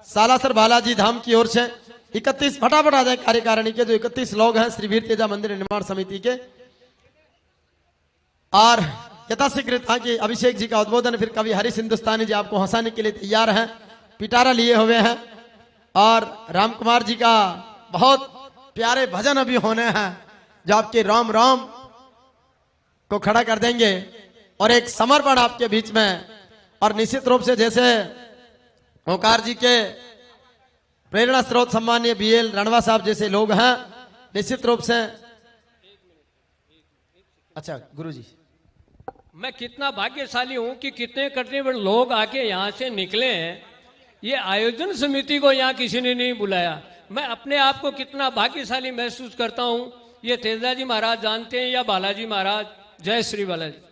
सालासर बालाजी धाम की ओर से 31 फटाफट आ जाए कार्यकारिणी के जो 31 लोग हैं श्री वीर तेजा मंदिर निर्माण समिति के। और यथाशीघ्र था कि अभिषेक जी का उद्बोधन फिर कवि हरीश हिंदुस्तानी जी आपको हंसाने के लिए तैयार हैं, पिटारा लिए हुए हैं। और राम कुमार जी का बहुत प्यारे भजन अभी होने हैं जो आपके राम राम को खड़ा कर देंगे और एक समर्पण आपके बीच में। और निश्चित रूप से जैसे ओंकार जी के प्रेरणा स्रोत सम्मानीय बीएल रणवा साहब जैसे लोग हैं, निश्चित रूप से। अच्छा गुरु जी, मैं कितना भाग्यशाली हूं कि कितने कितने बड़े लोग आके यहाँ से निकले हैं। ये आयोजन समिति को यहाँ किसी ने नहीं बुलाया। मैं अपने आप को कितना भाग्यशाली महसूस करता हूँ। ये तेजाजी महाराज जानते हैं या बालाजी महाराज। जय श्री बालाजी।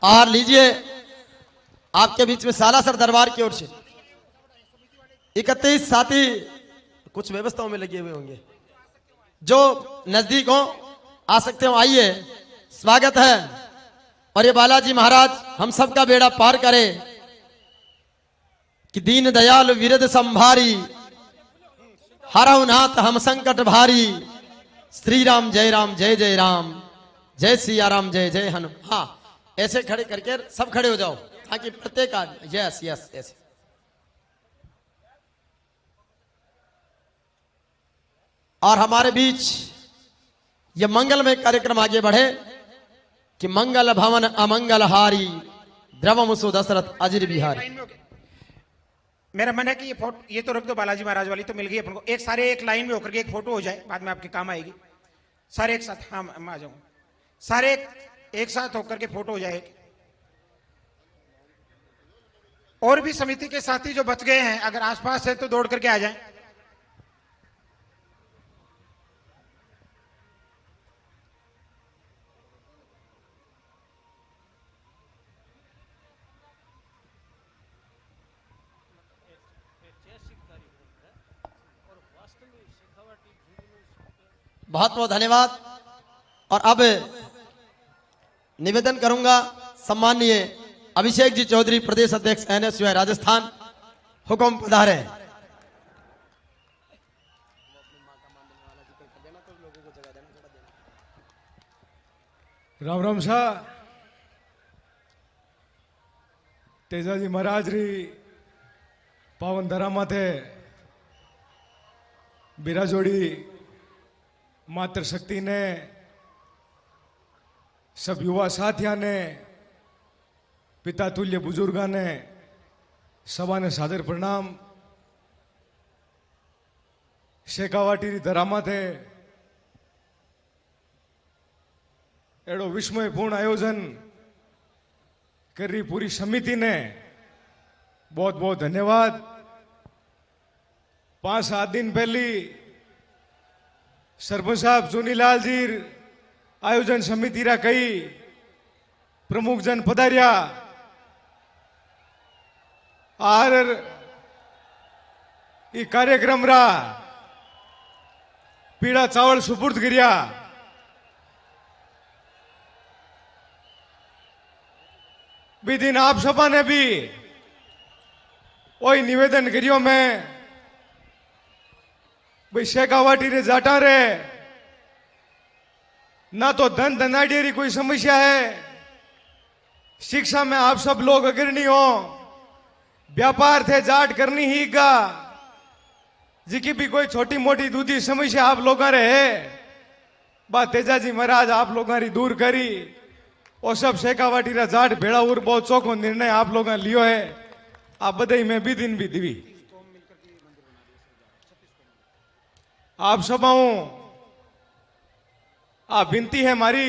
और लीजिए आपके बीच में सालासर दरबार की ओर से 31 साथी कुछ व्यवस्थाओं में लगे हुए होंगे, जो नजदीक हो आ सकते हो, आइए, स्वागत है। और ये बालाजी महाराज हम सबका बेड़ा पार करे कि दीन दयाल विरद संभारी, हरहु नाथ हम संकट भारी, श्री राम जय राम जय जय राम, जय सिया राम जय जय हनुमान। हाँ, ऐसे खड़े करके सब खड़े हो जाओ ताकि प्रत्येक आदमी। Yes yes yes. और हमारे बीच ये मंगलमय कार्यक्रम आगे बढ़े कि मंगल भवन अमंगल हारी, द्रवमुसु दशरथ अजिर बिहारी। मेरा मन है कि ये फोटो ये तो रख दो, बालाजी महाराज वाली तो मिल गई अपन को। एक सारे एक लाइन में होकर के एक फोटो हो जाए, बाद में आपके काम आएगी। सारे एक साथ, हाँ मैं आ जाऊंगा। सारे एक साथ होकर के फोटो हो जाए। और भी समिति के साथी जो बच गए हैं अगर आसपास है तो दौड़ करके आ जाएं। बहुत बहुत धन्यवाद। और अब निवेदन करूंगा सम्माननीय अभिषेक जी चौधरी, प्रदेश अध्यक्ष एनएसयूआई राजस्थान, हुक्म पधारे। राम राम शाह तेजाजी महाराज री पावन धरा माथे बिराजोड़ी मातृ शक्ति ने, सब युवा साथिया ने, पिता तुल्य बुजुर्गा ने, सभा ने सादर प्रणाम। शेखावाटी री धरा माथे एड़ो विस्मयपूर्ण आयोजन कर रही पूरी समिति ने बहुत बहुत धन्यवाद। 5-7 दिन पहली सरपंच साहब चुनीलाल जी आयोजन समिति रा कई प्रमुख जन पधारिया और ये कार्यक्रम रा पीड़ा चावल सुपुर्द गिरिया। दिन आप सभा ने भी वही निवेदन करियो मैं भाई शेखावाटी रे जाटा रे ना तो धन धनाढ़ी री कोई समस्या है, शिक्षा में आप सब लोग अग्रणी हो, व्यापार थे जाट करनी ही का, जिकी भी कोई छोटी मोटी दूधी समस्या आप लोगों रे है, बात तेजाजी महाराज आप लोगों री दूर करी। और सब शेखावाटी रा जाट भेड़ा और बहुत चौखो निर्णय आप लोगों लियो है। आप बधाई में भी दिन भी दिवी। आप सभाओं आप विनती है हमारी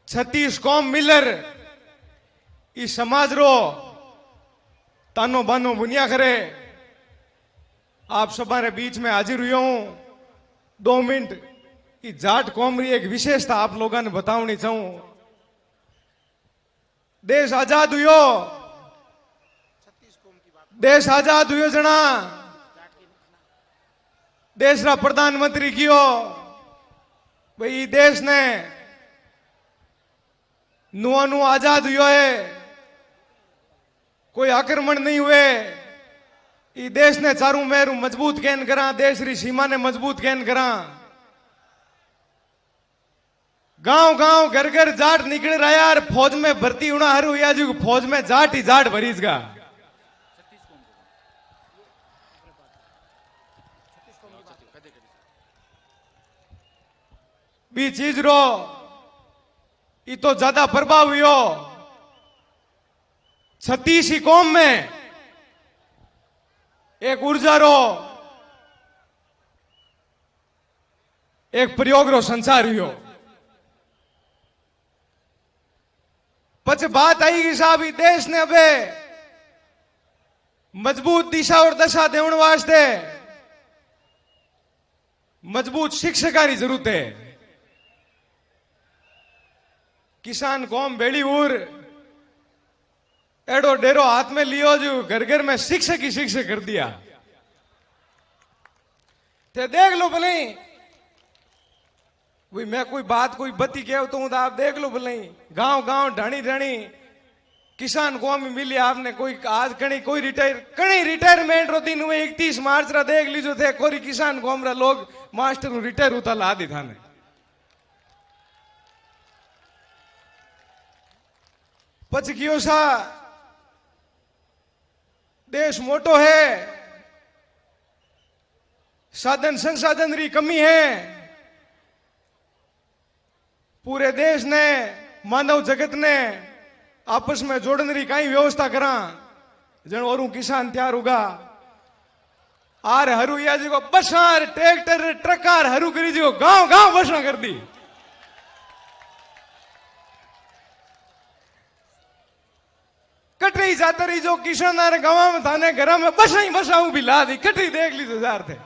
36 कौम मिलर इस समाज रो तानो बानो बुनिया करे। आप सभा रे बीच में हाजिर हुई हूं 2 मिनट कि जाट कौम री एक विशेषता आप लोगों ने बतावनी चाहूं। देश आजाद हुयो देश आजाद हुयो जना देश रा प्रधानमंत्री कियो भाई देश ने नुआ नु आजाद हुयो है, कोई आक्रमण नहीं हुए। ई देश ने चारों मेरू मजबूत कैन करा, देश री सीमा ने मजबूत कैन करा। गांव गांव घर घर जाट निकल रहा यार, फौज में भर्ती होना हर हुआ जी, फौज में जाट ही जाट भरीजगा। बी चीज रो ये तो ज्यादा प्रभाव हुयो 36 ही कौम में एक ऊर्जा रो एक प्रयोग रो संसार हुयो। पछ बात आई कि साहब ये देश ने अबे मजबूत दिशा और दशा देने वास्ते मजबूत शिक्षका की जरूरत है। किसान कौम बेड़ी उर एडो डेरो हाथ में लियो जो घर घर में शिक्षक ही शिक्षक कर दिया। ते देख लो भले भाई मैं कोई बात कोई बत्ती कहता हूं तो आप देख लो भले गांव गांव ढाणी ढाणी किसान कौम में मिली आपने कोई आज कहीं कोई रिटायरमेंट रो दिन हुए 31 मार्च रा देख लीजो थे कोई किसान कौम रा लोग मास्टर रिटायर होता ला दी था ने। पछ कियो सा देश मोटो है, साधन संसाधन री कमी है, पूरे देश ने मानव जगत ने आपस में जोड़ने री कई व्यवस्था करा जन और किसान तैयार होगा आर हरू या जी को बसार ट्रैक्टर ट्रकार हरू करी जी को गांव गांव बसा कर दी। कटरी जाते रही जो किसान गांव में थाने घर में बसा ही बसाऊ भी ला दी कटरी देख ली तो जार थे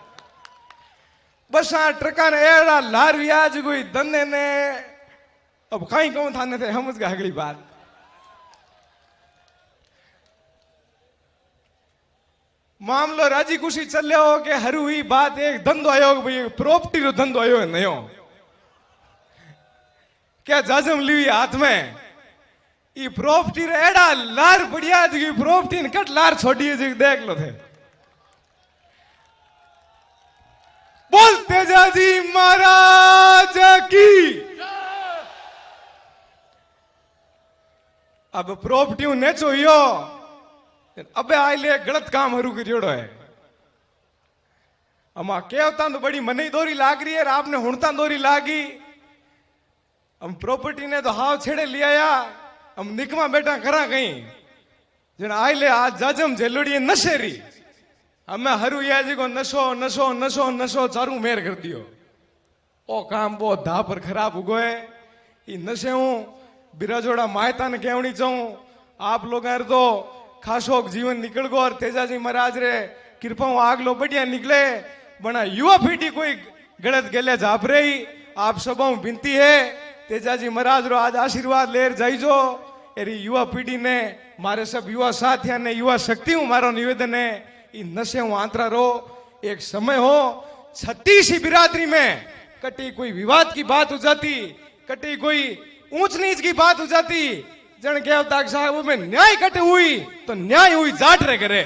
बसा ट्रका ने एड़ा लार व्याज कोई धंधे ने अब कहीं कौन थाने थे हम उसका अगली बात। मामलो राजी खुशी चल हो के हरू हुई बात एक धंधो आयो भाई प्रॉपर्टी रो धंधो आयो है नयो क्या जाजम ली हाथ में ई प्रॉपर्टी रे एड़ा लार बढ़िया जी प्रॉपर्टी ने कट लार छोड़ी जी देख लो थे बोलते जाजी महाराज की। अब प्रॉपर्टी ने चोयो अबे आइले गलत काम हरू करियोड़ो है अमा केवता तो बड़ी मनी दोरी लाग रही है आपने हुणता दोरी लागी हम प्रॉपर्टी ने तो हाव छेड़े लिया हम निकमा बेटा करा कहीं जन आइले आज जाजम जेलोड़ी नशेरी हमें हरू या जी को नशो नशो नशो नशो चारू मेर कर दियो ओ काम वो धा पर खराब हो गए ये नशे हूं बिराजोड़ा मायता ने कहनी चाहूं आप लोग तो खासो जीवन निकल गो और तेजाजी महाराज रे कृपा आग लो बढ़िया निकले बना युवा पीढ़ी कोई गलत गले झाप रही आप सबों विनती है तेजाजी महाराज रो आज आशीर्वाद लेर जाइजो एरी युवा पीढ़ी ने मारे सब युवा साथिया ने युवा शक्ति हूं मारो निवेदन है इन नशे हूं आंतरा रो एक समय हो 36 ही बिरादरी में कटी कोई विवाद की बात हो जाती कटी कोई ऊंच नीच की बात हो जाती जन के साहब में न्याय कट हुई तो न्याय हुई जाट रे करे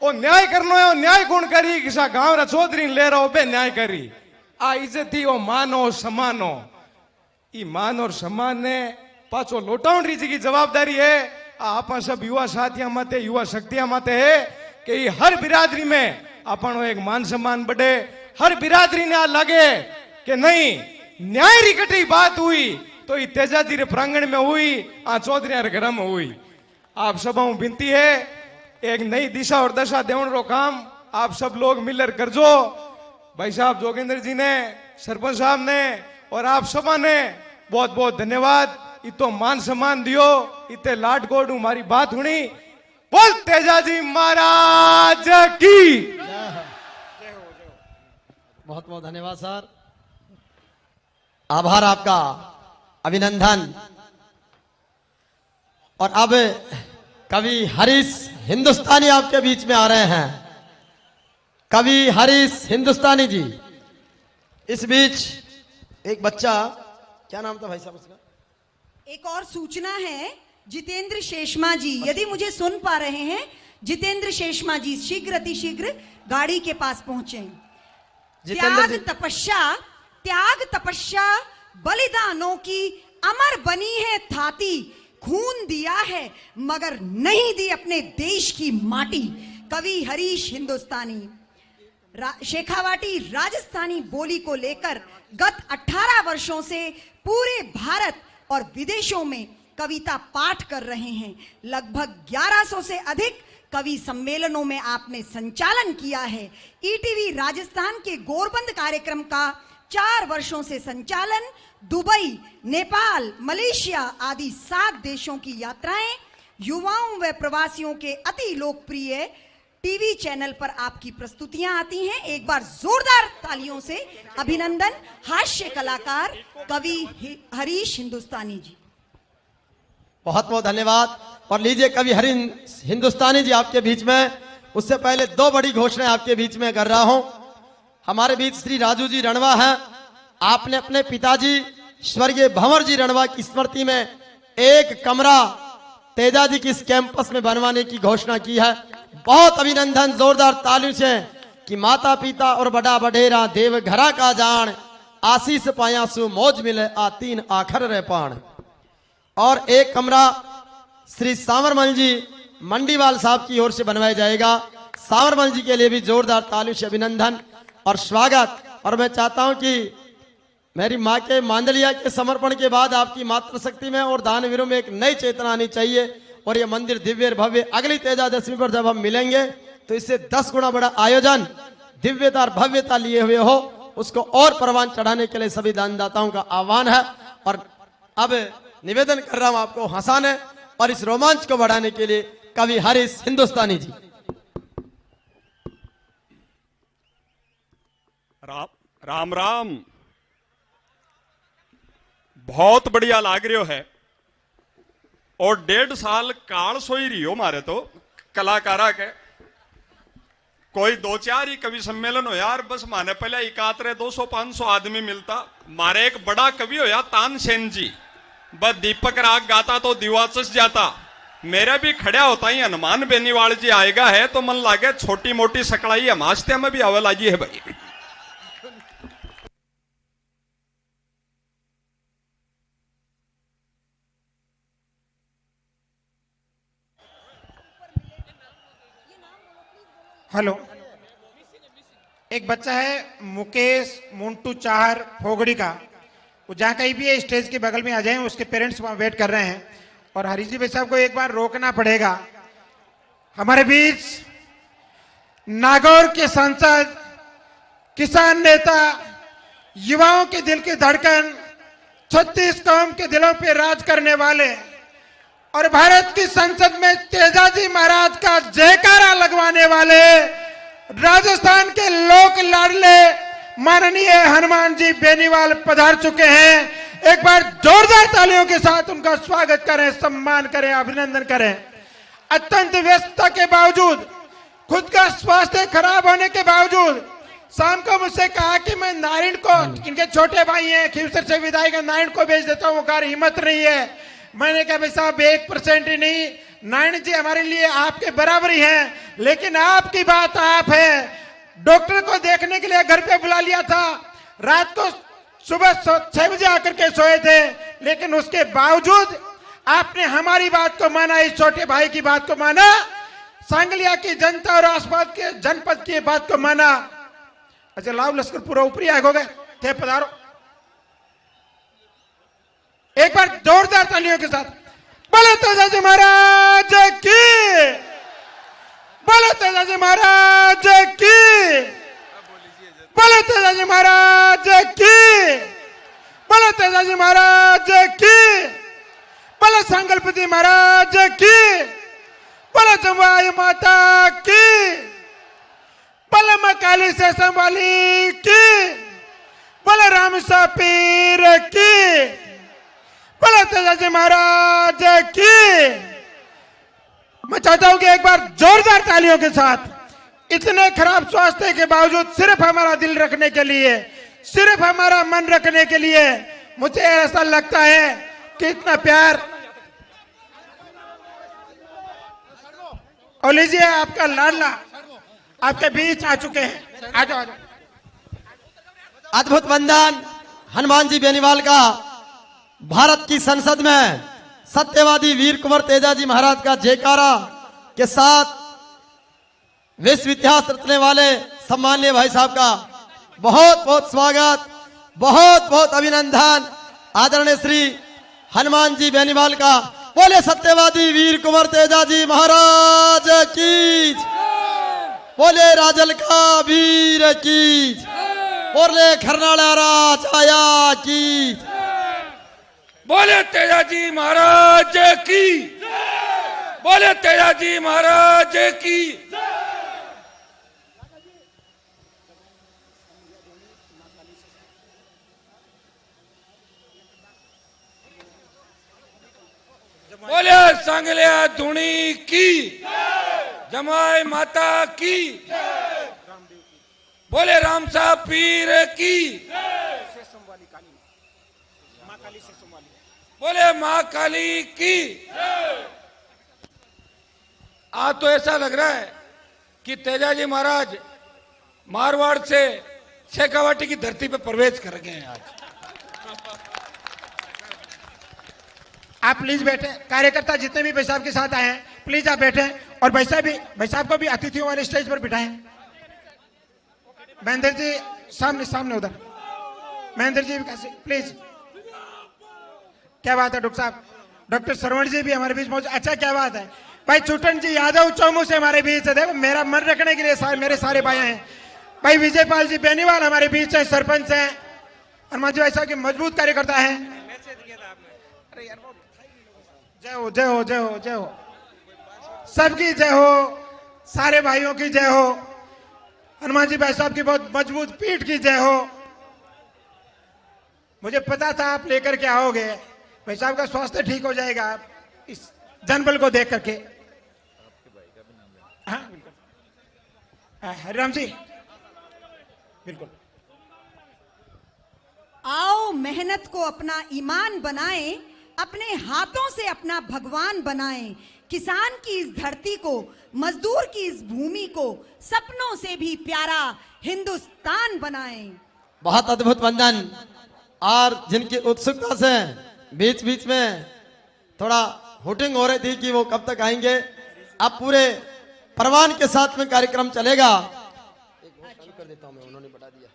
ओ न्याय करनो है न्याय कौन करी किसा गांव रा चौधरी ले रहा बे न्याय करी आ इज्जत थी ओ मानो समानो ई मान और सम्मान ने पाछो लोटाउन री की जवाबदारी है आप सब युवा साथियां माते युवा शक्तियां माते है कि हर बिरादरी में अपनो एक मान सम्मान बढ़े हर बिरादरी ने आ लगे कि नहीं न्याय री कटी बात हुई तो ये तेजाजी रे प्रांगण में हुई आ चौधरी रे घर में हुई। आप सबों विनती है एक नई दिशा और दशा देवन रो काम आप सब लोग मिलकर करजो भाई साहब जोगेंद्र जी ने सरपंच साहब ने और आप सबा ने बहुत बहुत धन्यवाद इतो मान सम्मान दियो इतने लाड गोड हमारी बात हुई बोल तेजाजी महाराज की बहुत बहुत धन्यवाद सर आभार आपका अभिनंदन। और अब कवि हरीश हिंदुस्तानी आपके बीच में आ रहे हैं। कवि हरीश हिंदुस्तानी जी। इस बीच एक बच्चा, क्या नाम था भाई साहब उसका? एक और सूचना है, जितेंद्र शेषमा जी, यदि मुझे सुन पा रहे हैं, जितेंद्र शेषमा जी शीघ्र अतिशीघ्र गाड़ी के पास पहुंचे। त्याग तपस्या बलिदानों की अमर बनी है थाती, खून दिया है मगर नहीं दी अपने देश की माटी। कवि हरीश हिंदुस्तानी। शेखावाटी राजस्थानी बोली को लेकर गत 18 वर्षों से पूरे भारत और विदेशों में कविता पाठ कर रहे हैं। लगभग 1100 से अधिक कवि सम्मेलनों में आपने संचालन किया है। ईटीवी राजस्थान के गोरबंद कार्यक्रम का 4 वर्षों से संचालन, दुबई, नेपाल, मलेशिया आदि 7 देशों की यात्राएं, युवाओं व प्रवासियों के अति लोकप्रिय टीवी चैनल पर आपकी प्रस्तुतियां आती हैं। एक बार जोरदार तालियों से अभिनंदन हास्य कलाकार कवि हरीश हिंदुस्तानी जी। बहुत बहुत धन्यवाद। और लीजिए कवि हरीश हिंदुस्तानी जी आपके बीच में। उससे पहले 2 बड़ी घोषणाएं आपके बीच में कर रहा हूं। हमारे बीच श्री राजू जी रणवा हैं। आपने अपने पिताजी स्वर्गीय भंवर जी रणवा की स्मृति में एक कमरा तेजा जी की इस कैंपस में बनवाने की घोषणा की है। बहुत अभिनंदन, जोरदार तालियों से कि माता पिता और बड़ा बडेरा देव घरा का जान, आशीष पाया सु मौज मिले आ 3 आखर रे पान। और एक कमरा श्री सांवरमल जी मंडीवाल साहब की ओर से बनवाया जाएगा। सांवरमल जी के लिए भी जोरदार तालियों से अभिनंदन और स्वागत। और मैं चाहता हूं कि मेरी माँ के मांडलिया के समर्पण के बाद आपकी मातृशक्ति में और दानवीरों में एक नई चेतना आनी चाहिए। और ये मंदिर दिव्य और भव्य अगली तेजादशमी पर जब हम मिलेंगे तो इससे 10 गुना बड़ा आयोजन दिव्यता और भव्यता लिए हुए हो, उसको और परवान चढ़ाने के लिए सभी दानदाताओं का आह्वान है। और अब निवेदन कर रहा हूं आपको हंसाने और इस रोमांच को बढ़ाने के लिए कवि हरीश हिंदुस्तानी जी। राम राम। बहुत बढ़िया लाग रही है और 1.5 साल काल सोई रही हो मारे तो कलाकारा के। कोई 2-4 ही कवि सम्मेलन हो यार, बस माने पहले इकातरे 200-500 आदमी मिलता। मारे एक बड़ा कवि हो या तानसेन जी, बस दीपक राग गाता तो दिवाचस जाता। मेरा भी खड़ा होता ही हनुमान बेनीवाल जी आएगा है तो मन लागे छोटी मोटी सकड़ाई हमास्ते में भी आवे लागी है भाई। हेलो, एक बच्चा है मुकेश मोन्टू चाहर फोगड़ी का, वो जहाँ कहीं भी है स्टेज के बगल में आ जाएं, उसके पेरेंट्स वहाँ वेट कर रहे हैं। और हरीश जी भाई साहब को एक बार रोकना पड़ेगा। हमारे बीच नागौर के सांसद, किसान नेता, युवाओं के दिल की धड़कन, 36 कौम के दिलों पे राज करने वाले और भारत की संसद में तेजाजी महाराज का जयकारा लगवाने वाले राजस्थान के लोक लाडले माननीय हनुमान जी बेनीवाल पधार चुके हैं। एक बार जोरदार तालियों के साथ उनका स्वागत करें, सम्मान करें, अभिनंदन करें। अत्यंत व्यस्तता के बावजूद, खुद का स्वास्थ्य खराब होने के बावजूद शाम को मुझसे कहा कि मैं नारायण को, इनके छोटे भाई हैं खीवसर से विधायक नारायण को भेज देता हूँ, कार हिम्मत नहीं है। मैंने कहा भाई साहब 1% ही नहीं, नारायण जी हमारे लिए आपके बराबर ही हैं, लेकिन आपकी बात आप है। डॉक्टर को देखने के लिए घर पे बुला लिया था, रात को सुबह 6 बजे आकर के सोए थे, लेकिन उसके बावजूद आपने हमारी बात को माना, इस छोटे भाई की बात को माना, सांगलिया की जनता और आसपास के जनपद की बात को माना। अच्छा लाभ लश्कर पूरा ऊपरी आग हो गए थे, पधारो। एक बार जोरदार तालियों के साथ बोलो तेजाजी महाराज की, बोलो तेजाजी महाराज की, बोलो तेजाजी महाराज की, बोलो तेजाजी महाराज की, बोलो संकल्पति महाराज की, बोलो जमुई माता की, बोलो मां काली से संभाली की, बोलो राम सा पीर की, बोलो तेजाजी महाराज की। चाहता हूं कि एक बार जोरदार तालियों के साथ इतने खराब स्वास्थ्य के बावजूद सिर्फ हमारा दिल रखने के लिए, सिर्फ हमारा मन रखने के लिए, मुझे ऐसा लगता है कि इतना प्यार। और लीजिए आपका लाडला आपके बीच आ चुके हैं। आ जाओ, आ जाओ। अद्भुत वंदन हनुमान जी बेनीवाल का भारत की संसद में सत्यवादी वीर कुंवर तेजा जी महाराज का जयकारा के साथ विश्व इतिहास रचने वाले सम्माननीय भाई साहब का बहुत बहुत स्वागत, बहुत बहुत अभिनंदन। आदरणीय श्री हनुमान जी बेनीवाल का बोले सत्यवादी वीर कुंवर तेजा जी महाराज की, बोले राजल का वीर की, बोले खरनाड़ा राज आया की, बोले तेजा जी महाराज की, बोले तेजा जी महाराज की। बोले सांगलिया धुनी की, जमाई माता की, बोले रामसा पीर की, बोले माँ काली की। आज तो ऐसा लग रहा है कि तेजाजी महाराज मारवाड़ से शेखावाटी की धरती पे प्रवेश कर गए हैं। आज आप प्लीज बैठे, कार्यकर्ता जितने भी भाई साहब के साथ आए हैं प्लीज आप बैठे, और भाई साहब को भी अतिथियों वाले स्टेज पर बिठाएं। महेंद्र जी सामने सामने उधर, महेंद्र जी प्लीज। क्या बात है डॉक्टर साहब, डॉक्टर श्रवण जी भी हमारे बीच मौजूद। अच्छा क्या बात है भाई, छुटन जी यादव चौमू से हमारे बीच है। देखो मेरा मन रखने के लिए मेरे सारे भाई हैं। भाई विजयपाल जी बेनीवाल हमारे बीच है, सरपंच हैं। हनुमान जी भाई साहब के मजबूत कार्यकर्ता हैं। जय हो जय हो जय हो जय हो, सबकी जय हो, सारे भाइयों की जय हो, हनुमान जी भाई साहब की बहुत मजबूत पीठ की जय हो। मुझे पता था आप लेकर के आओगे, भाई साहब का स्वास्थ्य ठीक हो जाएगा इस जनबल को देख करके। हाँ बिल्कुल, हरिराम जी बिल्कुल। आओ मेहनत को अपना ईमान बनाएं, अपने हाथों से अपना भगवान बनाएं। किसान की इस धरती को, मजदूर की इस भूमि को सपनों से भी प्यारा हिंदुस्तान बनाएं। बहुत अद्भुत वंदन। और जिनकी उत्सुकता से बीच बीच में थोड़ा हुटिंग हो रही थी कि वो कब तक आएंगे, अब पूरे परवान के साथ में कार्यक्रम चलेगा। कर देता हूं मैं, उन्होंने बता दिया।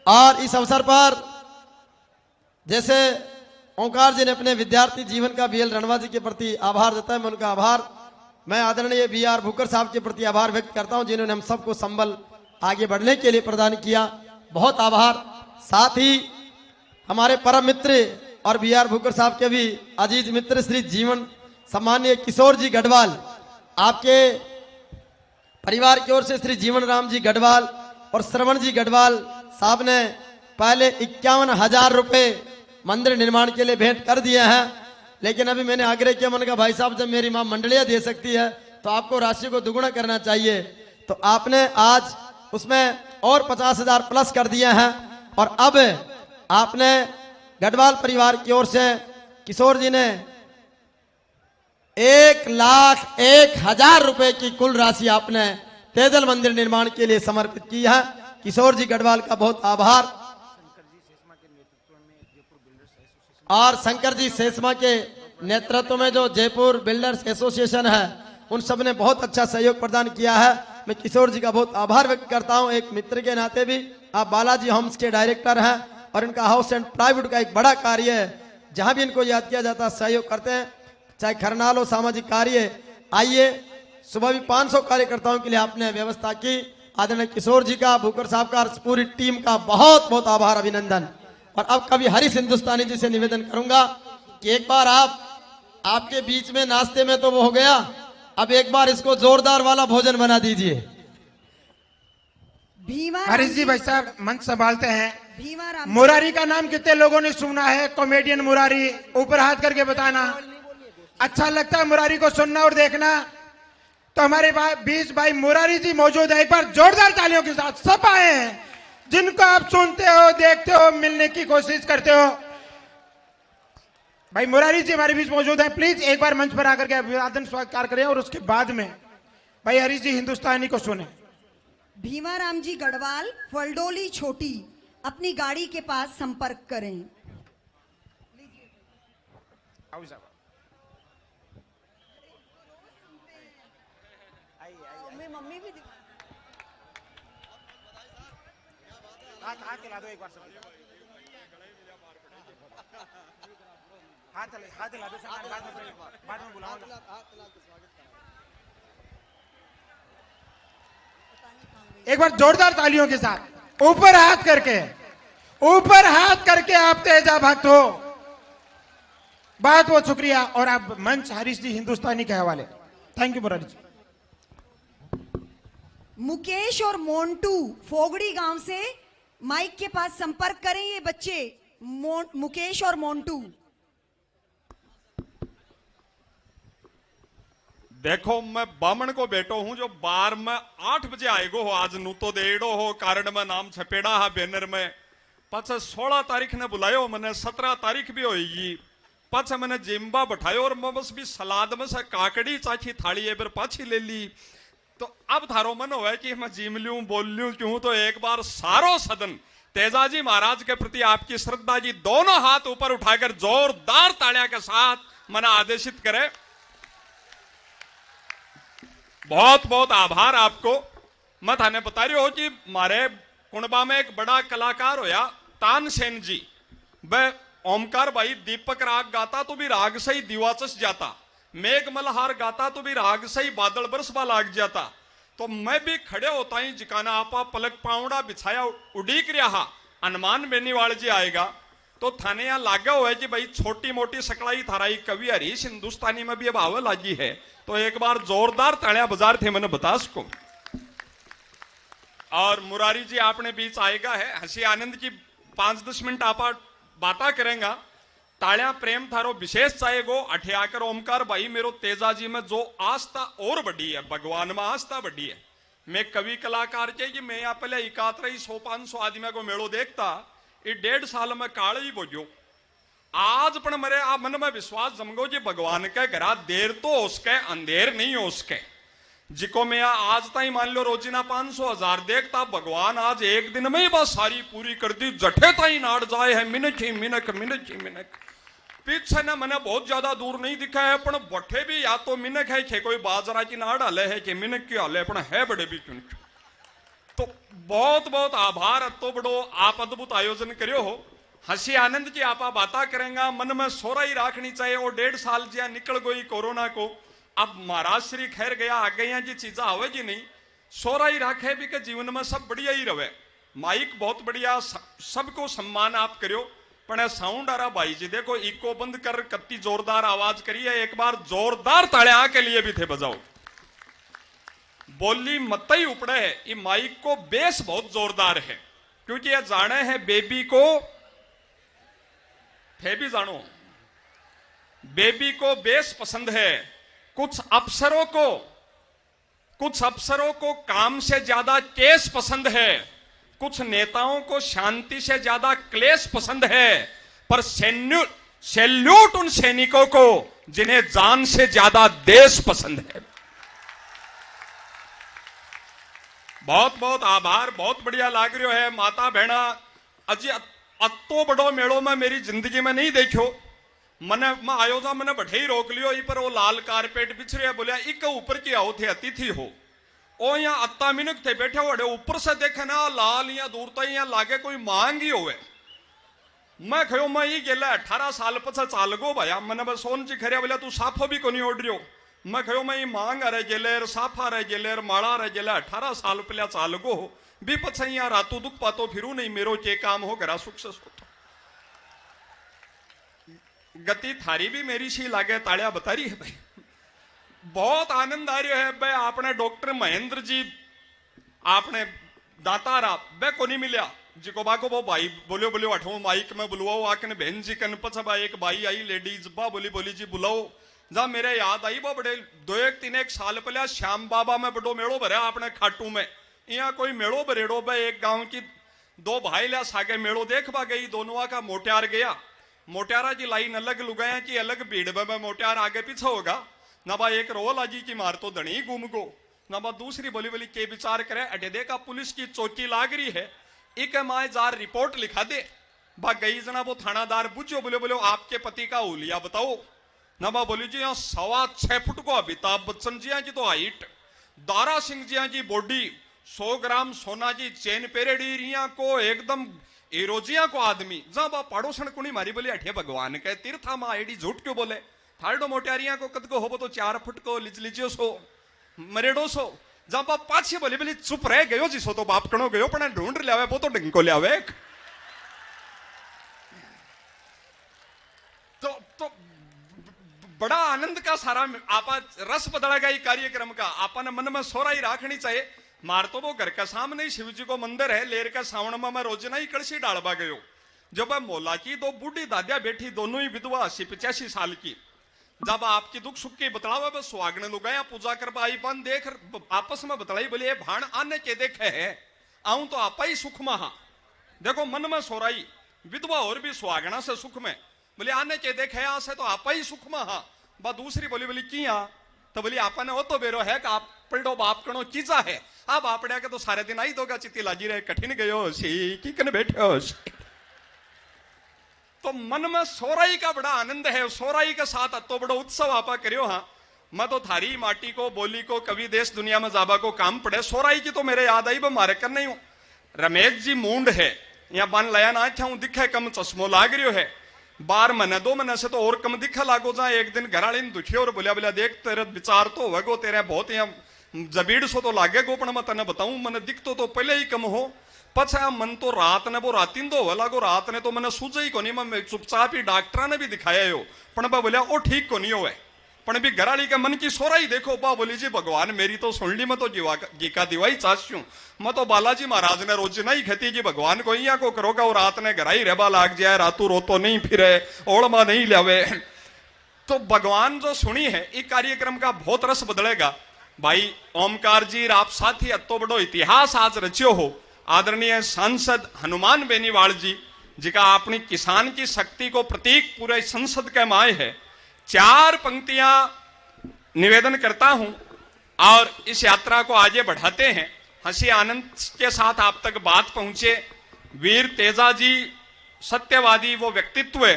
और इस अवसर पर जैसे ओंकार जी ने अपने विद्यार्थी जीवन का बीएल रणवा जी के प्रति आभार जताया, मैं उनका आभार, मैं आदरणीय बीआर भूकर साहब के प्रति आभार व्यक्त करता हूं जिन्होंने हम सबको संबल आगे बढ़ने के लिए प्रदान किया। बहुत आभार। साथ ही हमारे परम मित्र और बीआर भूकर साहब के भी अजीज मित्र श्री जीवन सम्माननीय किशोर जी गढ़वाल, आपके परिवार की ओर से श्री जीवन राम जी गढ़वाल और श्रवण जी गढ़वाल साहब ने पहले 51,000 रुपए मंदिर निर्माण के लिए भेंट कर दिए हैं। लेकिन अभी मैंने आग्रह किया, मैंने कहा भाई साहब जब मेरी मां मंडलियां दे सकती है तो आपको राशि को दुगुना करना चाहिए। तो आपने आज उसमें और 50,000 प्लस कर दिए हैं। और अब आपने गढ़वाल परिवार की ओर से किशोर जी ने 1,01,000 रुपए की कुल राशि आपने तेजल मंदिर निर्माण के लिए समर्पित की है। किशोर जी गढ़वाल का बहुत आभार। और शंकर जी सेसमा के नेतृत्व में जो जयपुर बिल्डर्स एसोसिएशन है, उन सब ने बहुत अच्छा सहयोग प्रदान किया है। मैं किशोर जी का बहुत आभार व्यक्त करता हूं। एक मित्र के नाते भी आप बालाजी होम्स के डायरेक्टर हैं और इनका हाउस एंड प्लाईवुड का एक बड़ा कार्य है, जहां भी इनको याद किया जाता है सहयोग करते हैं, चाहे खरनाल हो सामाजिक कार्य। आइए, सुबह भी 500 कार्यकर्ताओं के लिए आपने व्यवस्था की। आदरणीय किशोर जी का, भूकर साहब का, पूरी टीम का बहुत बहुत आभार, अभिनंदन। और अब कभी हरीश हिंदुस्तानी जी से निवेदन करूंगा कि एक बार आपके बीच में नाश्ते में तो वो हो गया, अब एक बार इसको जोरदार वाला भोजन बना दीजिए। हरीश जी भाई साहब मंच संभालते हैं। भीमा मुरारी का नाम कितने लोगों ने सुना है? कॉमेडियन मुरारी, ऊपर हाथ करके बताना। अच्छा लगता है मुरारी को सुनना और देखना? तो हमारे बीच भाई मुरारी जी मौजूद है। एक बार जोरदार तालियों के साथ सब आए हैं जिनको आप सुनते हो, देखते हो, मिलने की कोशिश करते हो। भाई मुरारी जी हमारे बीच मौजूद है, प्लीज एक बार मंच पर आकर के अभिवादन स्वीकार करें और उसके बाद में भाई हरीश जी हिंदुस्तानी को सुने। भीमाराम जी गढ़वाल, फलडोली छोटी, अपनी गाड़ी के पास संपर्क करें। मम्मी भी हाथ हिला दो एक बार, हाथ हिला दो, बाद में बुलाऊंगा। एक बार जोरदार तालियों के साथ ऊपर हाथ करके, ऊपर हाथ करके आप तेजा भक्त हो। बहुत बहुत शुक्रिया। और आप मंच हरीश जी हिंदुस्तानी के हवाले। थैंक यू मुरारी जी। मुकेश और मोन्टू फोगड़ी गांव से माइक के पास संपर्क करें। ये बच्चे मुकेश और मोन्टू। देखो मैं बामण को बेटो हूं जो बार में 8 बजे आएगो हो। आज नू तो देड़ो हो कारण में नाम छपेड़ा है बैनर में। पाछे 16 तारीख ने बुलायो मैंने, 17 तारीख भी होगी। पाछे मैंने जिम्बा बैठायो और मैं बस भी सलाद में से काकड़ी चाखी थाली एक बार पाछी ले ली। तो अब थारो मन हो कि मैं जिम लूं बोल लूं क्यों। तो एक बार सारो सदन तेजाजी महाराज के प्रति आपकी श्रद्धा जी दोनों हाथ ऊपर उठाकर जोरदार तालियां के साथ मना आदेशित करे। बहुत बहुत आभार आपको। मैं थाने बता रही हो कि मारे कुणबा में एक बड़ा कलाकार होया तानसेन जी। वह ओमकार भाई दीपक राग गाता तो भी राग से ही दिवाचस जाता, मेघ मल्हार गाता तो भी राग से ही बादल बरसबा लाग जाता। तो मैं भी खड़े होता ही जिकाना आपा पलक पाउंडा बिछाया उड़ीक रहा हनुमान बेनीवाल जी आएगा। तो थाने यहां लागा हुआ है कि भाई छोटी मोटी सकड़ाई थाराई कवि हरीश हिंदुस्तानी में भी अब आवे लागी है। तो एक बार जोरदार तालियां बाजार थे मैंने बता सको। और मुरारी जी आपने बीच आएगा है, हंसी आनंद की 5-10 मिनट आपा बाता करेंगा। तालियां प्रेम थारो विशेष चाहेगो। अठे आकर ओमकार भाई मेरो तेजा जी में जो आस्था और बड़ी है, भगवान में आस्था बड़ी है। मैं कवि कलाकार के कि मैं यहाँ पहले 100-500 आदमी को मेड़ो देखता, ये 1.5 साल में काल ही बोझो। आज पण मरे आप मन में विश्वास जमगो जी भगवान के घरा देर तो उसके अंधेर नहीं हो उसके। जिको मैं आज ताई मान लो रोजीना 500-1000 देखता, भगवान आज एक दिन में ही बस सारी पूरी कर दी। जठे ताई नाड़ जाए है मिनक ही मिनक, मिनक ही मिनक। पीछे ने मैंने बहुत ज्यादा दूर नहीं दिखा है, पण बठे भी या तो मिनक है कि कोई बाजरा की नाड़ हाले है कि मिनक की हाले, पण है बड़े भी क्यों। तो बहुत बहुत आभार। तो बड़ो आप अद्भुत आयोजन करियो हो। हंसी आनंद जी आपा बाता करेंगा, मन में सोरा ही राखनी चाहिए। और 1.5 साल जिया निकल गई कोरोना को, अब महाराज श्री खैर गया आ गई जी चीजा आवेगी नहीं। सोरा ही राखे भी के जीवन में सब बढ़िया ही रहे। माइक बहुत बढ़िया, सबको सम्मान आप करियो। पण साउंड आ रहा भाई जी देखो इको बंद कर, कत्ती जोरदार आवाज करिए। एक बार जोरदार तालियां के लिए भी थे बजाओ। बोली मत ही उपड़े है, ये माइक को बेस बहुत जोरदार है क्योंकि ये जाने हैं बेबी को, थे भी जानो बेबी को बेस पसंद है। कुछ अफसरों को काम से ज्यादा केस पसंद है, कुछ नेताओं को शांति से ज्यादा क्लेश पसंद है। पर सैल्यूट उन सैनिकों को जिन्हें जान से ज्यादा देश पसंद है। बहुत बहुत आभार। बहुत बढ़िया लाग रही है माता बहना। अजी अतो बड़ो मेड़ो में मेरी जिंदगी में नहीं देखो। मैं आयोजा मैंने बैठे ही रोक लियो। पर वो लाल कारपेट बिछ रहे बोलिया इक ऊपर की आओ थे अतिथि हो। ओ यहाँ अत्ता मिनक थे बैठे हो, ऊपर से देखे ना लाल या दूर तक यहाँ लागे कोई मांग ही होवे। मैं खयो मैं ही गेला 18 साल पछा चाल गो भाया। मैंने बस सोन जी खरिया बोलिया तू साफो भी को नहीं ओढ़ियो। मैं खयो मैं मांग रहे गेलेर, साफा रहे गेलेर, माड़ा रहे गेले 18 साल पहले चाल गो भी पछा यहाँ रातू दुख पातो फिरू नहीं। मेरो के काम हो घरा सक्सेस हो। गति थारी भी मेरी सी लागे। तालियां बता रही है भाई। बहुत आनंद आ रहा है भाई। आपने डॉक्टर महेंद्र जी आपने दातारा वे को नहीं मिलिया जिको बाको वो भाई बोलियो बोलियो अठो माइक में बुलवाओ आके बहन जी कन पछ एक भाई आई लेडीज बा बोली जी बुलाओ। जब मेरे याद आई वो बड़े 2-3 साल पहले श्याम बाबा में बड़ो मेड़ो भरा आपने खाटू में, यहाँ कोई मेड़ो भरेड़ो भाई एक गांव की 2 भाई लिया सागे मेड़ो देखवा गई, दोनों का मोटियार गया, मोटियारा की लाइन अलग लुगाया की अलग भीड़ में मोटियार आगे पीछे होगा ना बा, एक रोल आजी की मार तो धनी गुम गो ना बा, दूसरी बोली बोली के विचार करे अटे देखा पुलिस की चौकी लाग रही है, एक माए जार रिपोर्ट लिखा दे बा, गई जना वो थानादार बुझो, बोले बोले आपके पति का हुलिया बताओ ना बा, बोली जी यहाँ 6.25 फुट को अमिताभ बच्चन जी की तो हाइट, दारा सिंह जी की बॉडी, 100 ग्राम सोना जी चेन पेरेडी रिया को एकदम एरोजिया को आदमी, जहां बा पड़ोसन कुणी मारी बोली अठे भगवान के तीर्था मां एडी झूठ क्यों बोले, थारडो मोटियारिया को कद को हो तो 4 फुट को लिजियो सो मरेडो सो, जहां बा पाछे बोली बोली चुप रह गयो जिसो तो बाप कणो गयो पण ढूंढ लियावे वो तो ढंग को लियावे तो बड़ा आनंद का सारा आपा रस बदलेगा ये कार्यक्रम का, आपने मन में सोराई राखनी चाहिए। मार तो वो घर का सामने ही शिव जी को मंदिर है, लेर का सावण में मैं रोजना ही कलशी डालवा गयो, जब मोला की 2 बूढ़ी दादिया बैठी, दोनों ही विधवा 80-85 साल की, जब आपकी दुख सुख की बतलावा बस सुहागने लुगाया पूजा कर आई बन देख आपस में बतलाई, बोले भाण आने के देखे है आऊं तो आपा ही सुख महा, देखो मन में सोराई विधवा और भी सुहागना से सुख में, बोले आने के देखे आ से तो आपा ही सुख महा बा, दूसरी बोली बोली किया तो बोली आपा ने वो तो बेरो है कि आप पलटो बाप कणो चीजा है, अब आपड़े के तो सारे दिन आई दोगा चित्ती लाजी रहे कठिन गयो सी की कन बैठे हो, तो मन में सोराई का बड़ा आनंद है, सोराई के साथ तो बड़ा उत्सव आपा करियो। हाँ मैं तो थारी माटी को बोली को कवि देश दुनिया में जाबा को काम पड़े, सोराई की तो मेरे याद आई वो मारे कर नहीं हूं, रमेश जी मूंड है यहाँ बन लाया ना अच्छा हूं, दिखे कम चश्मो लाग रियो है, 12 महीने 2 महीने से तो और कम दिखा लागो, जहां एक दिन घराली दुखी और बोलिया बोलिया देख तेरे विचार तो होगो, तेरे बहुत यहाँ जबीड़ सो तो लागे गो, पण मैं तने बताऊं मैंने दिख तो पहले ही कम हो, पछा मन तो रात ने वो रातिन दो हो लागो, रात ने तो मैंने सूझ ही को नहीं, मैं चुपचाप ही डॉक्टर ने भी दिखाया हो, पण बा बोलिया ओ ठीक को नहीं हो है, पण भी घराली के मन की सोराई देखो बा, बोली जी भगवान मेरी तो सुन ली, मैं तो जीका दिवाई चाहती हूँ, मैं तो बालाजी महाराज ने रोज नहीं खेती जी भगवान को यहाँ को करोगा और रात ने घराई रेबा लाग जाए, रातू रोतो नहीं फिरे ओड़मा नहीं लियावे, तो भगवान जो सुनी है इस कार्यक्रम का बहुत रस बदलेगा। भाई ओमकार जी आप साथी अतो बड़ो इतिहास आज रचियो हो, आदरणीय सांसद हनुमान बेनीवाल जी जिका अपनी किसान की शक्ति को प्रतीक पूरे संसद के माए है, 4 पंक्तियां निवेदन करता हूं और इस यात्रा को आगे बढ़ाते हैं। हंसी आनंद के साथ आप तक बात पहुंचे। वीर तेजा जी सत्यवादी वो व्यक्तित्व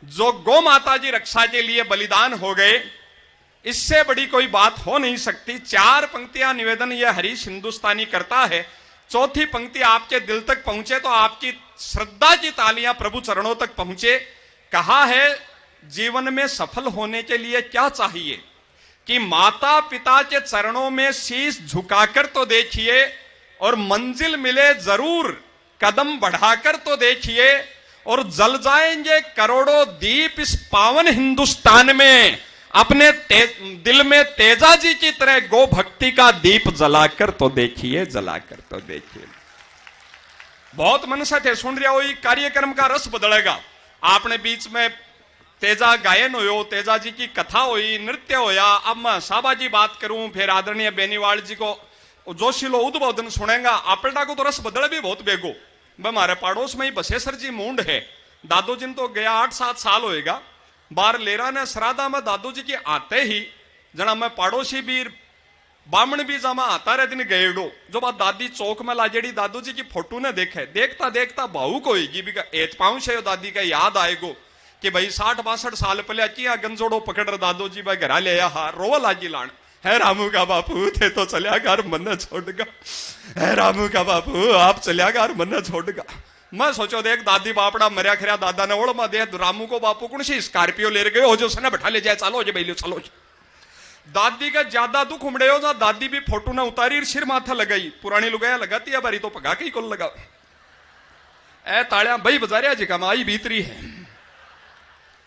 जो गौ माता जी रक्षा के लिए बलिदान हो गए, इससे बड़ी कोई बात हो नहीं सकती। 4 पंक्तियां निवेदन यह हरीश हिंदुस्तानी करता है, 4थी पंक्ति आपके दिल तक पहुंचे तो आपकी श्रद्धा की तालियां प्रभु चरणों तक पहुंचे। कहा है जीवन में सफल होने के लिए क्या चाहिए कि माता पिता के चरणों में शीश झुकाकर तो देखिए और मंजिल मिले जरूर कदम बढ़ाकर तो देखिए, और जल जाएंगे करोड़ों दीप इस पावन हिंदुस्तान में, अपने दिल में तेजा जी की तरह गो भक्ति का दीप जलाकर तो देखिए, जलाकर तो देखिए। बहुत मन से थे सुन रहा हो, कार्यक्रम का रस बदलेगा। आपने बीच में तेजा गायन हो, तेजा जी की कथा हुई, नृत्य होया। अब मैं साबाजी बात करूं, फिर आदरणीय बेनीवाल जी को जोशीलो उद्बोधन सुनेगा। आपड़ा को तो रस बदले भी बहुत बेगो। हमारे पड़ोस में ही बसेसर जी मूंड है, दादू जी तो गया 8-7 साल होएगा। बार लेरा ने श्राद्धा में दादू जी के आते ही जना मैं पड़ोसी भी बामण भी जमा आता रहे दिन गएडो, जो बात दादी चौक में लाजेड़ी दादू जी की फोटो ने देखे, देखता देखता भावुक होगी भी एत पाऊंश है दादी का याद आएगो कि भाई 60-62 साल पहले किया गंजोड़ो पकड़ रहे दादू जी भाई घरा ले हा रोवा लागी लाण है रामू का बापू थे तो चलिया घर मन छोड़गा, है रामू का बापू आप चलिया घर मन छोड़गा। मैं सोचो देख दादी बापड़ा मरिया खरिया दादा ने ओढ़ में दे रामू को बापू कौन सी स्कॉर्पियो ले गए हो जो सने बैठा ले जाए, चलो जे बैलो चलो। दादी का ज्यादा दुख उमड़े हो, दादी भी फोटो ना उतारी सिर माथा लगाई, पुरानी लुगाया लगाती है बारी तो पगा के ही कोल लगा ए ताड़िया भाई बजारिया जी का माई भीतरी है।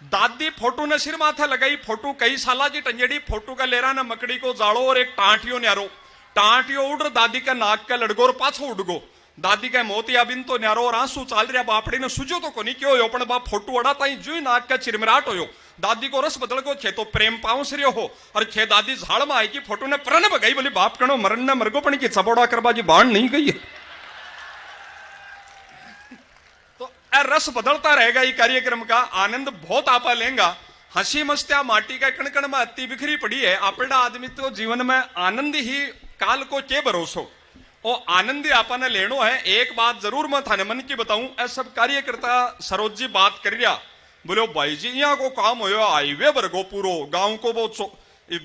दादी फोटो ने सिर माथा लगाई, फोटो कई साला जी टंजेड़ी, फोटो का लेरा ने मकड़ी को जाड़ो और एक टांटियो न्यारो, टांटियो उड़ दादी का नाक का लड़गो और पाछो उड़गो। दादी का मोतिया बिन तो न्यारो और आंसू चाल रहा, बापड़ी ने सुजो तो कोनी क्यों हो पण बाप फोटो अड़ा ताई जो नाक का चिरमिराट होयो। दादी को रस बदल को छे तो प्रेम पाऊं श्रेय हो और छे दादी झाड़ में आई की फोटो ने प्रण बगाई बोली बाप कणो मरण ने मरगो पण की चबोड़ा करबाजी बाण नहीं गई है। तो रस बदलता रहेगा ये कार्यक्रम का आनंद बहुत आपा लेंगा। हंसी मस्त्या माटी का कणकण में अति बिखरी पड़ी है अपना आदमी तो जीवन में आनंद ही काल को के भरोसो और आनंद ही आपने लेनो है। एक बात जरूर मैं थाने मन की बताऊं, ऐसा सब कार्यकर्ता सरोज जी बात कर रहा बोलो भाई जी यहाँ को काम हो हाईवे भरगो पूरो गांव को वो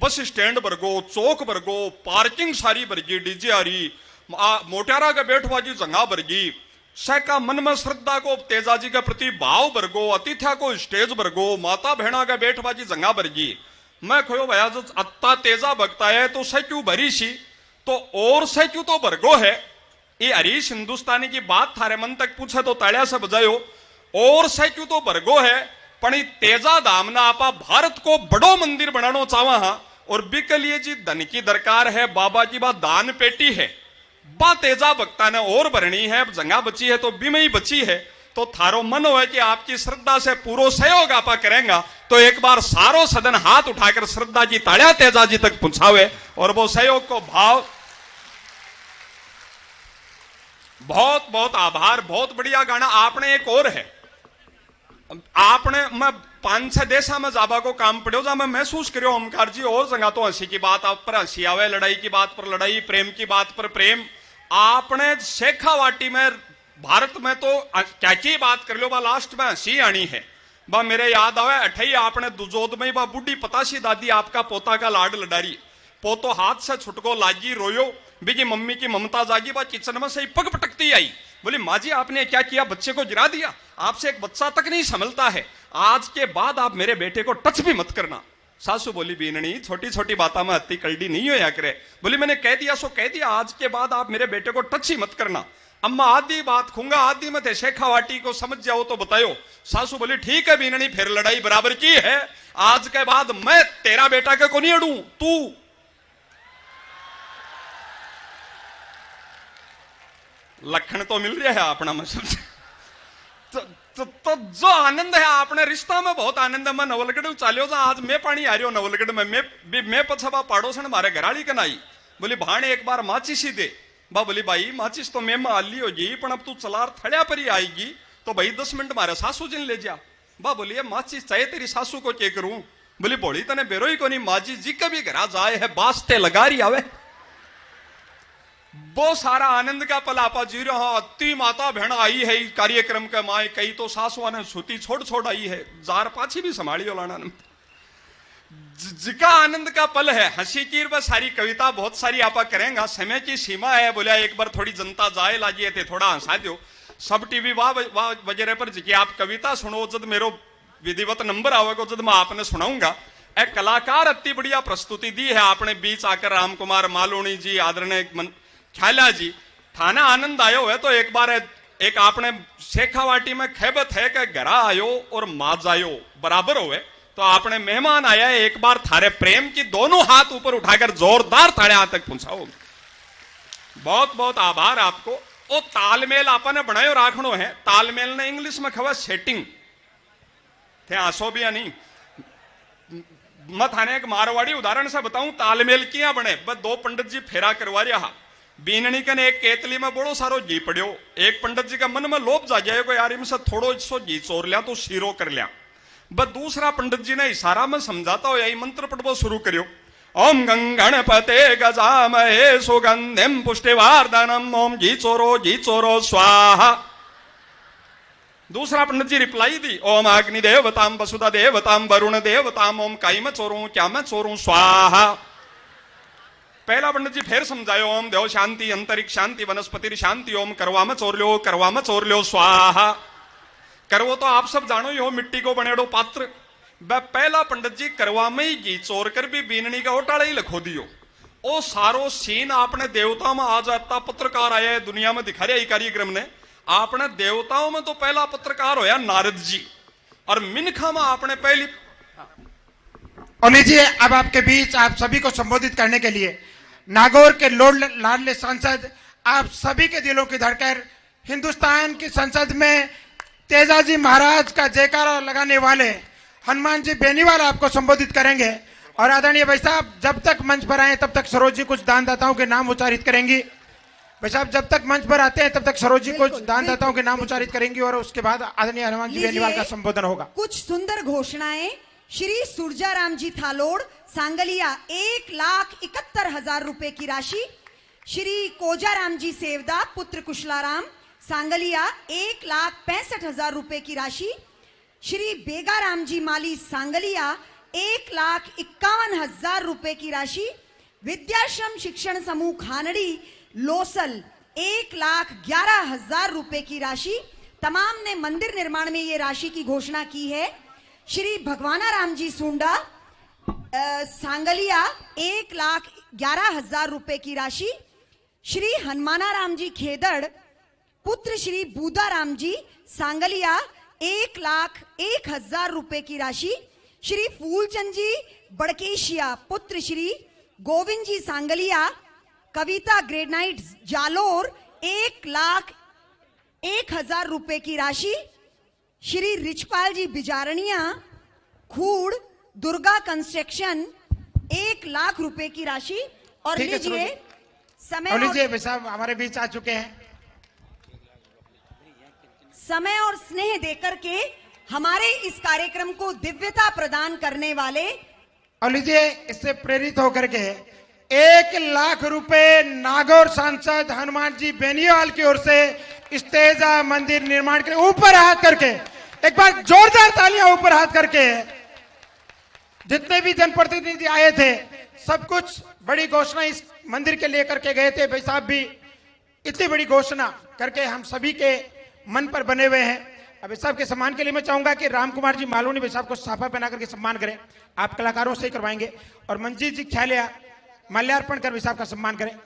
बस स्टैंड भरगो चौक भरगो पार्किंग सारी भरगी डीजे आ रही मोटारा का बैठवाजी जंगा भरगी सैका मन में श्रद्धा को तेजा जी के प्रति भाव भरगो अतिथ्या को स्टेज भरगो माता बहना का बैठवाजी जंगा भरगी। मैं खोयो भैया जो अत्ता तेजा भगता है तो सह क्यों भरी सी तो और सह क्यों तो भरगो है। ये हरीश हिंदुस्तानी की बात थारे मन तक पूछे तो तालिया से बजायो और सह क्यों तो भरगो है पण तेजा धाम ना आपा भारत को बड़ो मंदिर बनाना चाहवा हा और बिके लिए जी धन की दरकार है बाबा की बात दान पेटी है बा तेजा भक्ता ने और भरनी है जंगा बची है तो बीमे ही बची है तो थारो मन हो कि आपकी श्रद्धा से पूरा सहयोग आपा करेंगा तो एक बार सारो सदन हाथ उठाकर श्रद्धा जी तालिया तेजा जी तक पहुंचावे और वो सहयोग को भाव बहुत बहुत आभार। बहुत बढ़िया गाना आपने एक और है आपने मैं 5-6 देशा में जाबा को काम पड़ो जा मैं महसूस करो ओमकार जी और जगह तो हंसी की बात आप पर हंसी आवे लड़ाई की बात पर लड़ाई प्रेम की बात पर प्रेम। आपने शेखावाटी में भारत में तो क्या की बात कर लो बा लास्ट में हंसी आनी है बा मेरे याद आवे अठई आपने दुजोद में बा बुढ़ी पताशी दादी आपका पोता का लाड लडारी पोतो हाथ से छुटको लागी रोयो बीजी मम्मी की ममता जागी बा किचन में से पग पटकती आई बोली माँ जी आपने क्या किया बच्चे को गिरा दिया आपसे एक बच्चा तक नहीं संभलता है आज के बाद आप मेरे बेटे को टच भी मत करना। सासू बोली बीननी छोटी छोटी बातों में अति कल्डी नहीं होया करे बोली मैंने कह दिया सो कह दिया आज के बाद आप मेरे बेटे को टच ही मत करना। अम्मा आदि बात खूंगा आदि मत शेखावाटी को समझ जाओ तो बतायो। सासू बोली ठीक है बीननी फिर लड़ाई बराबर की है आज के बाद मैं तेरा बेटा के को नहीं अड़ू तू लखन तो मिल रहा है अपना मैं समझ तो जो आनंद है आपने रिश्ता में बहुत आनंद है। मैं नवलगढ़ चालियो जा आज मैं पानी आ रही हूं नवलगढ़ में मैं पछवा पाड़ोसन मारे घराड़ी कनाई बोली भाण एक बार माचिस ही दे बा बोली भाई माचिस तो मैं आली होगी पण अब तू चलार थड़िया पर ही आएगी तो भाई 10 मिनट मारे सासू जी ने ले जा बा बोलिए माचिस चाहे तेरी सासू को क्या करूं बोली बोली तने बेरो ही को नहीं माजी जी कभी घरा जाए है बास्ते लगा रही आवे वो सारा आनंद का पल आपा जी रहा अति माता बहन आई है कार्यक्रम के माए कई तो सासुआ ने सूती छोड़ छोड़ आई है जार पाछी भी संभाली लाना जिका आनंद का पल है हंसी की वह सारी कविता बहुत सारी आपा करेंगे समय की सीमा है बोलिया एक बार थोड़ी जनता जाए लाजिए थे थोड़ा हंसा दो सब टीवी वाह वगैरह पर जी आप कविता सुनो जब मेरो विधिवत नंबर आवेगा जब मैं आपने सुनाऊंगा एक कलाकार अति बढ़िया प्रस्तुति दी है आपने बीच आकर राम कुमार मालोनी जी आदरणीय ख्याला जी थाना आनंद आयो है तो एक बार एक आपने शेखावाटी में खैबत है कि घरा आयो और माज आयो बराबर हो तो आपने मेहमान आया है एक बार थारे प्रेम की दोनों हाथ ऊपर उठाकर जोरदार ताड़े हाथ तक पहुंचाओ। बहुत बहुत आभार आपको। ओ तालमेल आपने बनायो राखनो है तालमेल ने इंग्लिश में खवा सेटिंग थे आसो भी नहीं मैं थाने एक मारवाड़ी उदाहरण से बताऊं तालमेल किया बने बस 2 पंडित जी फेरा करवा रहा बीननी कने एक केतली में बड़ो सारो घी पड़ियो एक पंडित जी का मन में लोभ जा जाएगा यार इनसे थोड़ो सो घी चोर लिया तो शीरो कर लिया बस दूसरा पंडित जी ने इशारा में समझाता हो यही मंत्र पढ़वो शुरू करियो ओम गंगणपते गजामहे सुगंधिम पुष्टिवर्धनम ओम घी चोरो स्वाहा। दूसरा पंडित जी रिप्लाई दी ओम अग्नि देवताम वसुधा देवताम वरुण देवताम ओम काई में चोरूं क्या मैं चोरूं स्वाहा। पहला पंडित जी फिर समझायो ओम देव शांति अंतरिक्ष शांति वनस्पति शांति ओम करवा में चोर लो स्वाहा। करवो तो आप सब जानो ही हो मिट्टी को बनेड़ो पात्र पहला पंडित जी करवा में ही घी चोर कर भी बीननी का ओटाला ही लखो दियो ओ सारो सीन आपने देवता में आ जाता पत्रकार आया है दुनिया में दिखा रहा कार्यक्रम ने आपने देवताओं में तो पहला पत्रकार होया नारद जी और मिनखा में आपने पहली और लीजिए अब आपके बीच आप सभी को संबोधित करने के लिए नागौर के लाडले सांसद आप सभी के दिलों की धड़कन हिंदुस्तान की संसद में तेजाजी महाराज का जयकारा लगाने वाले हनुमान जी बेनीवाल आपको संबोधित करेंगे। और आदरणीय भाई साहब जब तक मंच पर आए तब तक सरोज जी कुछ दानदाताओं के नाम उच्चारित करेंगी। भाई साहब जब तक मंच पर आते हैं तब तक सरोज जी कुछ दानदाताओं के नाम उच्चारित करेंगी और उसके बाद आदरणीय हनुमान जी बेनीवाल का संबोधन होगा। कुछ सुंदर घोषणाएं। श्री सुरजाराम जी थालोड़ सांगलिया 1,71,000 रुपए की राशि। श्री कोजाराम जी सेवदा पुत्र कुशलाराम सांगलिया 1,65,000 रुपए की राशि। श्री बेगाराम जी माली सांगलिया 1,51,000 रुपए की राशि। विद्याश्रम शिक्षण समूह खानड़ी लोसल 1,11,000 रुपए की राशि। तमाम ने मंदिर निर्माण में ये राशि की घोषणा की है। श्री भगवानाराम जी सुंडा सांगलिया 1,11,000 रुपए की राशि। श्री हनुमानाराम जी खेदड़ पुत्र श्री बूदाराम जी सांगलिया 1,01,000 रुपए की राशि। श्री फूलचंद जी बड़केशिया पुत्र श्री गोविंद जी सांगलिया कविता ग्रेनाइट जालोर 1,01,000 रुपए की राशि। श्री रिचपाल जी बिजारणिया खूड़ दुर्गा कंस्ट्रक्शन 1,00,000 रुपए की राशि। और ठीक है, लीजिए और लीजिए भाई साहब हमारे बीच आ चुके हैं। समय और स्नेह देकर के हमारे इस कार्यक्रम को दिव्यता प्रदान करने वाले और लीजिए इससे प्रेरित होकर के 1,00,000 रुपए नागौर सांसद हनुमान जी बेनीवाल की ओर से स्तेजा मंदिर निर्माण के ऊपर हाथ करके एक बार जोरदार तालियां ऊपर हाथ करके। जितने भी जनप्रतिनिधि आए थे सब कुछ बड़ी घोषणा इस मंदिर के लेकर के गए थे। भाई साहब भी इतनी बड़ी घोषणा करके हम सभी के मन पर बने हुए हैं। अब साहब के सम्मान के लिए मैं चाहूंगा कि राम कुमार जी मालूनी भाई साहब को साफा पहना करके सम्मान करें। आप कलाकारों से ही करवाएंगे। और मंजीत जी ख्यालिया माल्यार्पण कर भाई साहब का सम्मान करें।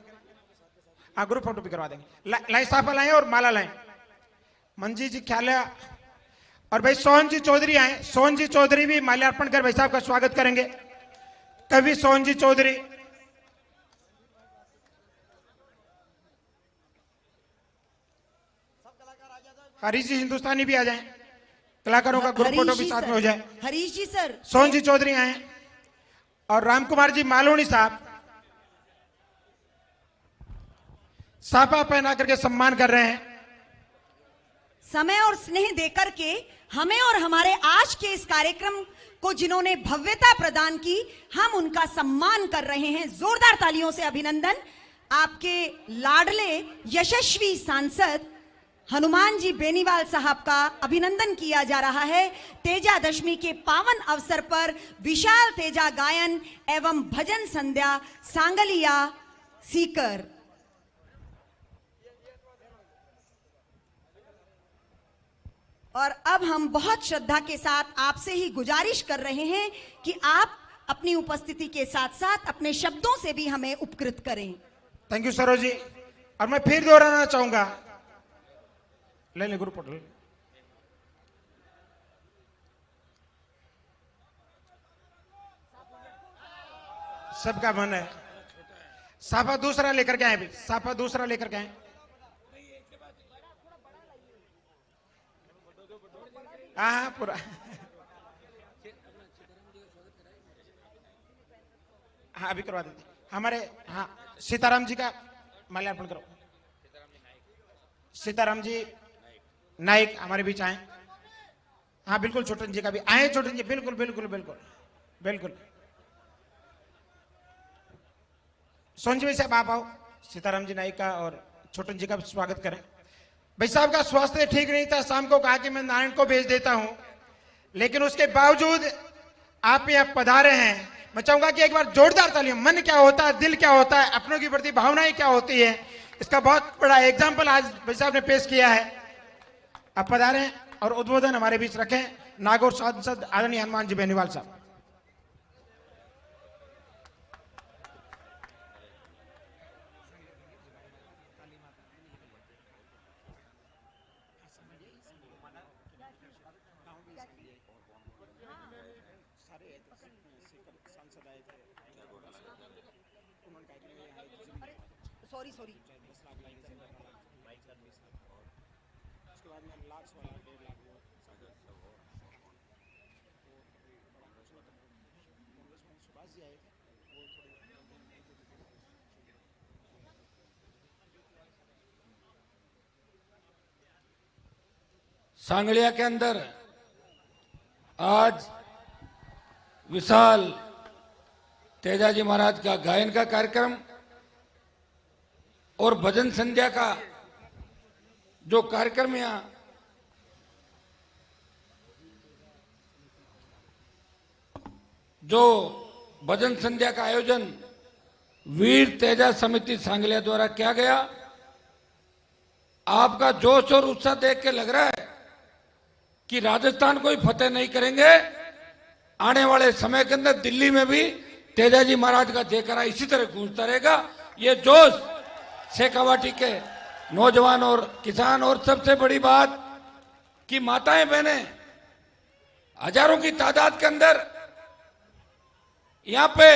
हाँ ग्रुप फोटो भी करवा देंगे। लाए साफा लाएं और माला लाएं। मंजीत जी ख्यालिया और भाई सोहन जी चौधरी आए। सोहन जी चौधरी भी माल्यार्पण कर भाई साहब का स्वागत करेंगे। कवि सोहन जी चौधरी, हरीश जी हिंदुस्तानी भी आ जाएं। कलाकारों का ग्रुप फोटो भी साथ में हो जाए। हरीश जी सर, सोहन जी चौधरी आए और राम कुमार जी मालूनी साहब साफा पहना करके सम्मान कर रहे हैं। समय और स्नेह देकर के हमें और हमारे आज के इस कार्यक्रम को जिन्होंने भव्यता प्रदान की हम उनका सम्मान कर रहे हैं। जोरदार तालियों से अभिनंदन। आपके लाडले यशस्वी सांसद हनुमान जी बेनीवाल साहब का अभिनंदन किया जा रहा है। तेजा दशमी के पावन अवसर पर विशाल तेजा गायन एवं भजन संध्या सांगलिया सीकर। और अब हम बहुत श्रद्धा के साथ आपसे ही गुजारिश कर रहे हैं कि आप अपनी उपस्थिति के साथ साथ अपने शब्दों से भी हमें उपकृत करें। Thank you Saroj ji. और मैं फिर दोहराना चाहूंगा, ले ले ग्रुप फोटो। सबका मन है साफा दूसरा लेकर के आए। भी साफा दूसरा लेकर के आए। हाँ पूरा हाँ अभी करवा देते हमारे। हाँ सीताराम जी का माल्यार्पण करो। सीताराम जी नाइक हमारे बीच आए। हाँ बिल्कुल छोटन जी का भी आए। छोटन जी बिल्कुल बिल्कुल बिल्कुल बिल्कुल। सोन जी साहब आप आओ। सीताराम जी नाइक का और छोटन जी का स्वागत करें। भाई साहब का स्वास्थ्य ठीक नहीं था। शाम को कहा कि मैं नारायण को भेज देता हूं, लेकिन उसके बावजूद आप यहाँ पधारे हैं। मैं चाहूंगा कि एक बार जोरदार तालियां। मन क्या होता है, दिल क्या होता है, अपनों की प्रति भावनाएं क्या होती है, इसका बहुत बड़ा एग्जाम्पल आज भाई साहब ने पेश किया है। आप पधारे हैं और उद्बोधन हमारे बीच रखें नागौर सांसद आदरणीय हनुमान जी बेनीवाल साहब। Sorry sorry. सांगलिया के अंदर आज विशाल तेजाजी महाराज का गायन का कार्यक्रम और भजन संध्या का जो कार्यक्रम यहाँ जो भजन संध्या का आयोजन वीर तेजा समिति सांगलिया द्वारा किया गया, आपका जोश और उत्साह देख के लग रहा है कि राजस्थान को ही फतेह नहीं करेंगे, आने वाले समय के अंदर दिल्ली में भी तेजाजी महाराज का जयकारा इसी तरह गूंजता रहेगा। ये जोश शेखावाटी के नौजवान और किसान, और सबसे बड़ी बात कि माताएं बहनें हजारों की तादाद के अंदर यहां पे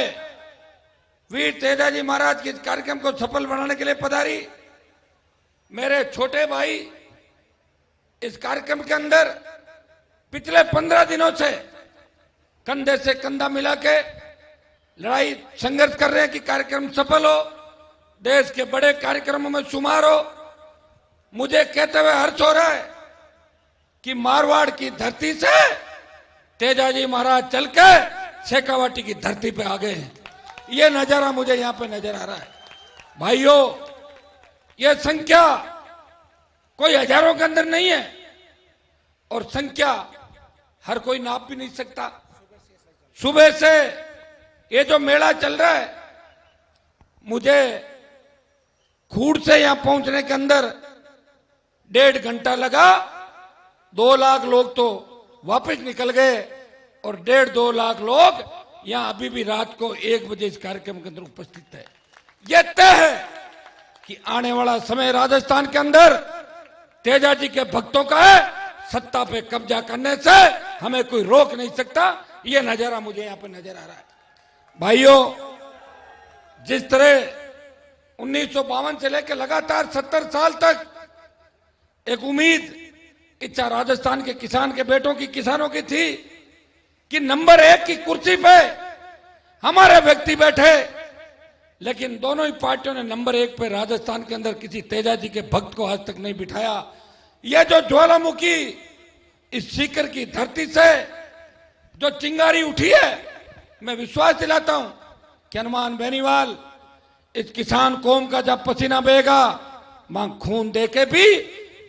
वीर तेजाजी महाराज के कार्यक्रम को सफल बनाने के लिए पधारी। मेरे छोटे भाई इस कार्यक्रम के अंदर पिछले 15 दिनों से कंधे से कंधा मिला के लड़ाई संघर्ष कर रहे हैं कि कार्यक्रम सफल हो, देश के बड़े कार्यक्रमों में शुमार हो। मुझे कहते हुए हर्ष हो रहा है कि मारवाड़ की धरती से तेजाजी महाराज चल के शेखावाटी की धरती पे आ गए हैं। ये नजारा मुझे यहां पे नजर आ रहा है। भाइयों, ये संख्या कोई हजारों के अंदर नहीं है और संख्या हर कोई नाप भी नहीं सकता। सुबह से ये जो मेला चल रहा है, मुझे खूड़ से यहां पहुंचने के अंदर 1.5 घंटा लगा। 2 लाख लोग तो वापस निकल गए और 1.5-2 लाख लोग यहां अभी भी रात को 1 बजे इस कार्यक्रम के अंदर उपस्थित है। यह तय है कि आने वाला समय राजस्थान के अंदर तेजाजी के भक्तों का है। सत्ता पे कब्जा करने से हमें कोई रोक नहीं सकता। यह नजारा मुझे यहां पे नजर आ रहा है। भाइयों, जिस तरह 1952 से लेकर लगातार 70 साल तक एक उम्मीद, इच्छा राजस्थान के किसान के बेटों की, किसानों की थी कि नंबर 1 की कुर्सी पे हमारे व्यक्ति बैठे, लेकिन दोनों ही पार्टियों ने नंबर 1 पे राजस्थान के अंदर किसी तेजाजी के भक्त को आज तक नहीं बिठाया। यह जो ज्वालामुखी इस सीकर की धरती से जो चिंगारी उठी है, मैं विश्वास दिलाता हूं कि हनुमान बेनीवाल इस किसान कौम का जब पसीना बहेगा, मां खून देके भी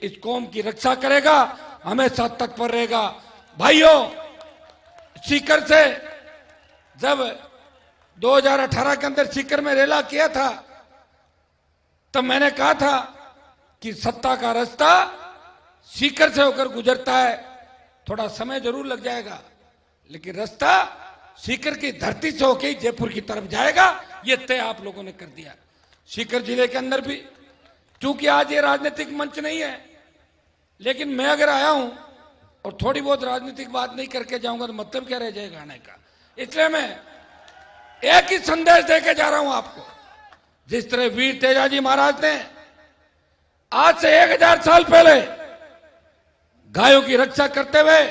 इस कौम की रक्षा करेगा, हमेशा तत्पर रहेगा। भाइयों, सीकर से जब 2018 के अंदर सीकर में रेला किया था, तब मैंने कहा था कि सत्ता का रास्ता सीकर से होकर गुजरता है। थोड़ा समय जरूर लग जाएगा, लेकिन रास्ता सीकर की धरती से होकर ही जयपुर की तरफ जाएगा। ये तय आप लोगों ने कर दिया। सीकर जिले के अंदर भी, चूंकि आज ये राजनीतिक मंच नहीं है, लेकिन मैं अगर आया हूं और थोड़ी बहुत राजनीतिक बात नहीं करके जाऊंगा तो मतलब क्या रह जाएगा आने का। इसलिए मैं एक ही संदेश देके जा रहा हूं आपको। जिस तरह वीर तेजाजी महाराज ने आज से 1000 साल पहले गायों की रक्षा करते हुए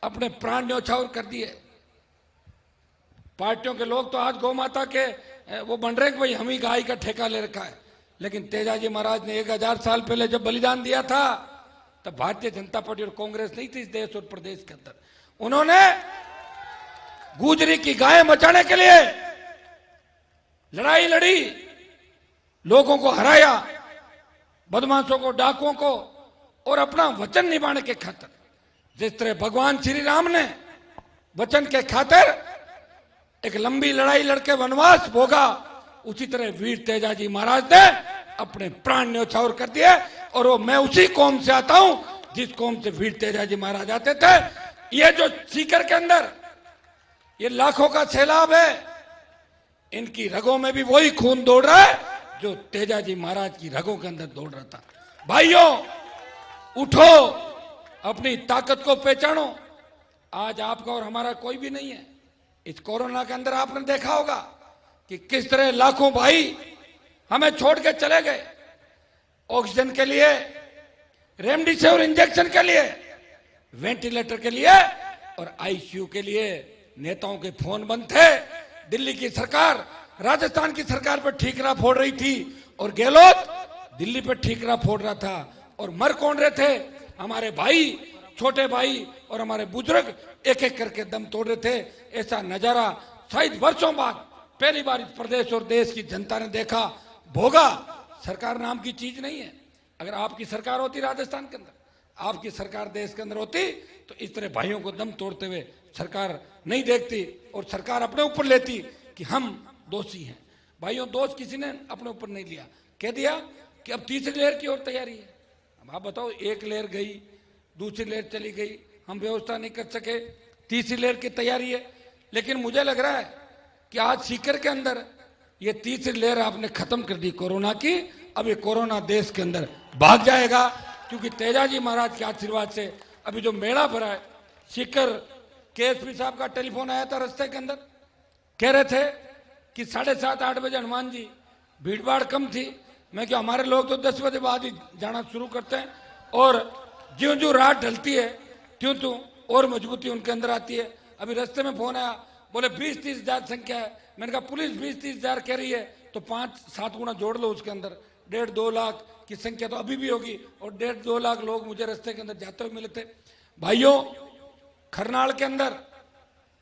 अपने प्राण न्यौछावर कर दिए। पार्टियों के लोग तो आज गौ माता के वो बन रहे कि भाई हम ही गाय का ठेका ले रखा है, लेकिन तेजाजी महाराज ने 1000 साल पहले जब बलिदान दिया था, तब भारतीय जनता पार्टी और कांग्रेस नहीं थी इस देश और प्रदेश के अंदर। उन्होंने गुजरी की गायें बचाने के लिए लड़ाई लड़ी, लोगों को हराया, बदमाशों को, डाकुओं को, और अपना वचन निभाने के खातिर, जिस तरह भगवान श्री राम ने वचन के खातिर एक लंबी लड़ाई लड़के वनवास भोगा, उसी तरह वीर तेजाजी महाराज ने अपने प्राण न्यौछावर कर दिए। और वो मैं उसी कौम से आता हूं जिस कौम से वीर तेजाजी महाराज आते थे। ये जो सीकर के अंदर ये लाखों का सैलाब है, इनकी रगों में भी वही खून दौड़ रहा है जो तेजाजी महाराज की रगों के अंदर दौड़ रहा था। भाइयों, उठो, अपनी ताकत को पहचानो। आज आपका और हमारा कोई भी नहीं है। इस कोरोना के अंदर आपने देखा होगा कि किस तरह लाखों भाई हमें छोड़ के चले गए, ऑक्सीजन के लिए, रेमडेसिविर इंजेक्शन के लिए, वेंटिलेटर के लिए और आईसीयू के लिए। नेताओं के फोन बंद थे, दिल्ली की सरकार राजस्थान की सरकार पर ठीकरा फोड़ रही थी और गहलोत दिल्ली पर ठीकरा फोड़ रहा था। और मर कौन रहे थे? हमारे भाई, छोटे भाई और हमारे बुजुर्ग एक एक करके दम तोड़ रहे थे। ऐसा नजारा शायद वर्षों बाद पहली बार इस प्रदेश और देश की जनता ने देखा, भोगा। सरकार नाम की चीज नहीं है। अगर आपकी सरकार होती राजस्थान के अंदर, आपकी सरकार देश के अंदर होती, तो इस तरह भाइयों को दम तोड़ते हुए सरकार नहीं देखती और सरकार अपने ऊपर लेती कि हम दोषी हैं। भाइयों, दोष किसी ने अपने ऊपर नहीं लिया, कह दिया कि अब तीसरी लहर की ओर तैयारी है। अब आप बताओ, एक लहर गई, दूसरी लहर चली गई, हम व्यवस्था नहीं कर सके, तीसरी लहर की तैयारी है। लेकिन मुझे लग रहा है कि आज सीकर के अंदर ये तीसरी लहर आपने खत्म कर दी कोरोना की। अब ये कोरोना देश के अंदर भाग जाएगा, क्योंकि तेजाजी महाराज के आशीर्वाद से अभी जो मेला भरा है, सीकर केएसपी साहब का टेलीफोन आया था रास्ते के अंदर, कह रहे थे कि 7:30-8 बजे हनुमान जी भीड़ भाड़ कम थी। मैं क्या, हमारे लोग तो 10 बजे बाद ही जाना शुरू करते हैं और ज्यों ज्यों रात ढलती है त्यों त्यों और मजबूती उनके अंदर आती है। अभी रास्ते में फोन आया, बोले 20-30 हजार संख्या है। मैंने कहा पुलिस 20-30 हजार कह रही है तो 5-7 गुना जोड़ लो उसके अंदर, 1.5-2 लाख की संख्या तो अभी भी होगी। और 1.5-2 लाख लोग मुझे रास्ते के अंदर जाते हुए मिले थे। भाइयों, खरनाल के अंदर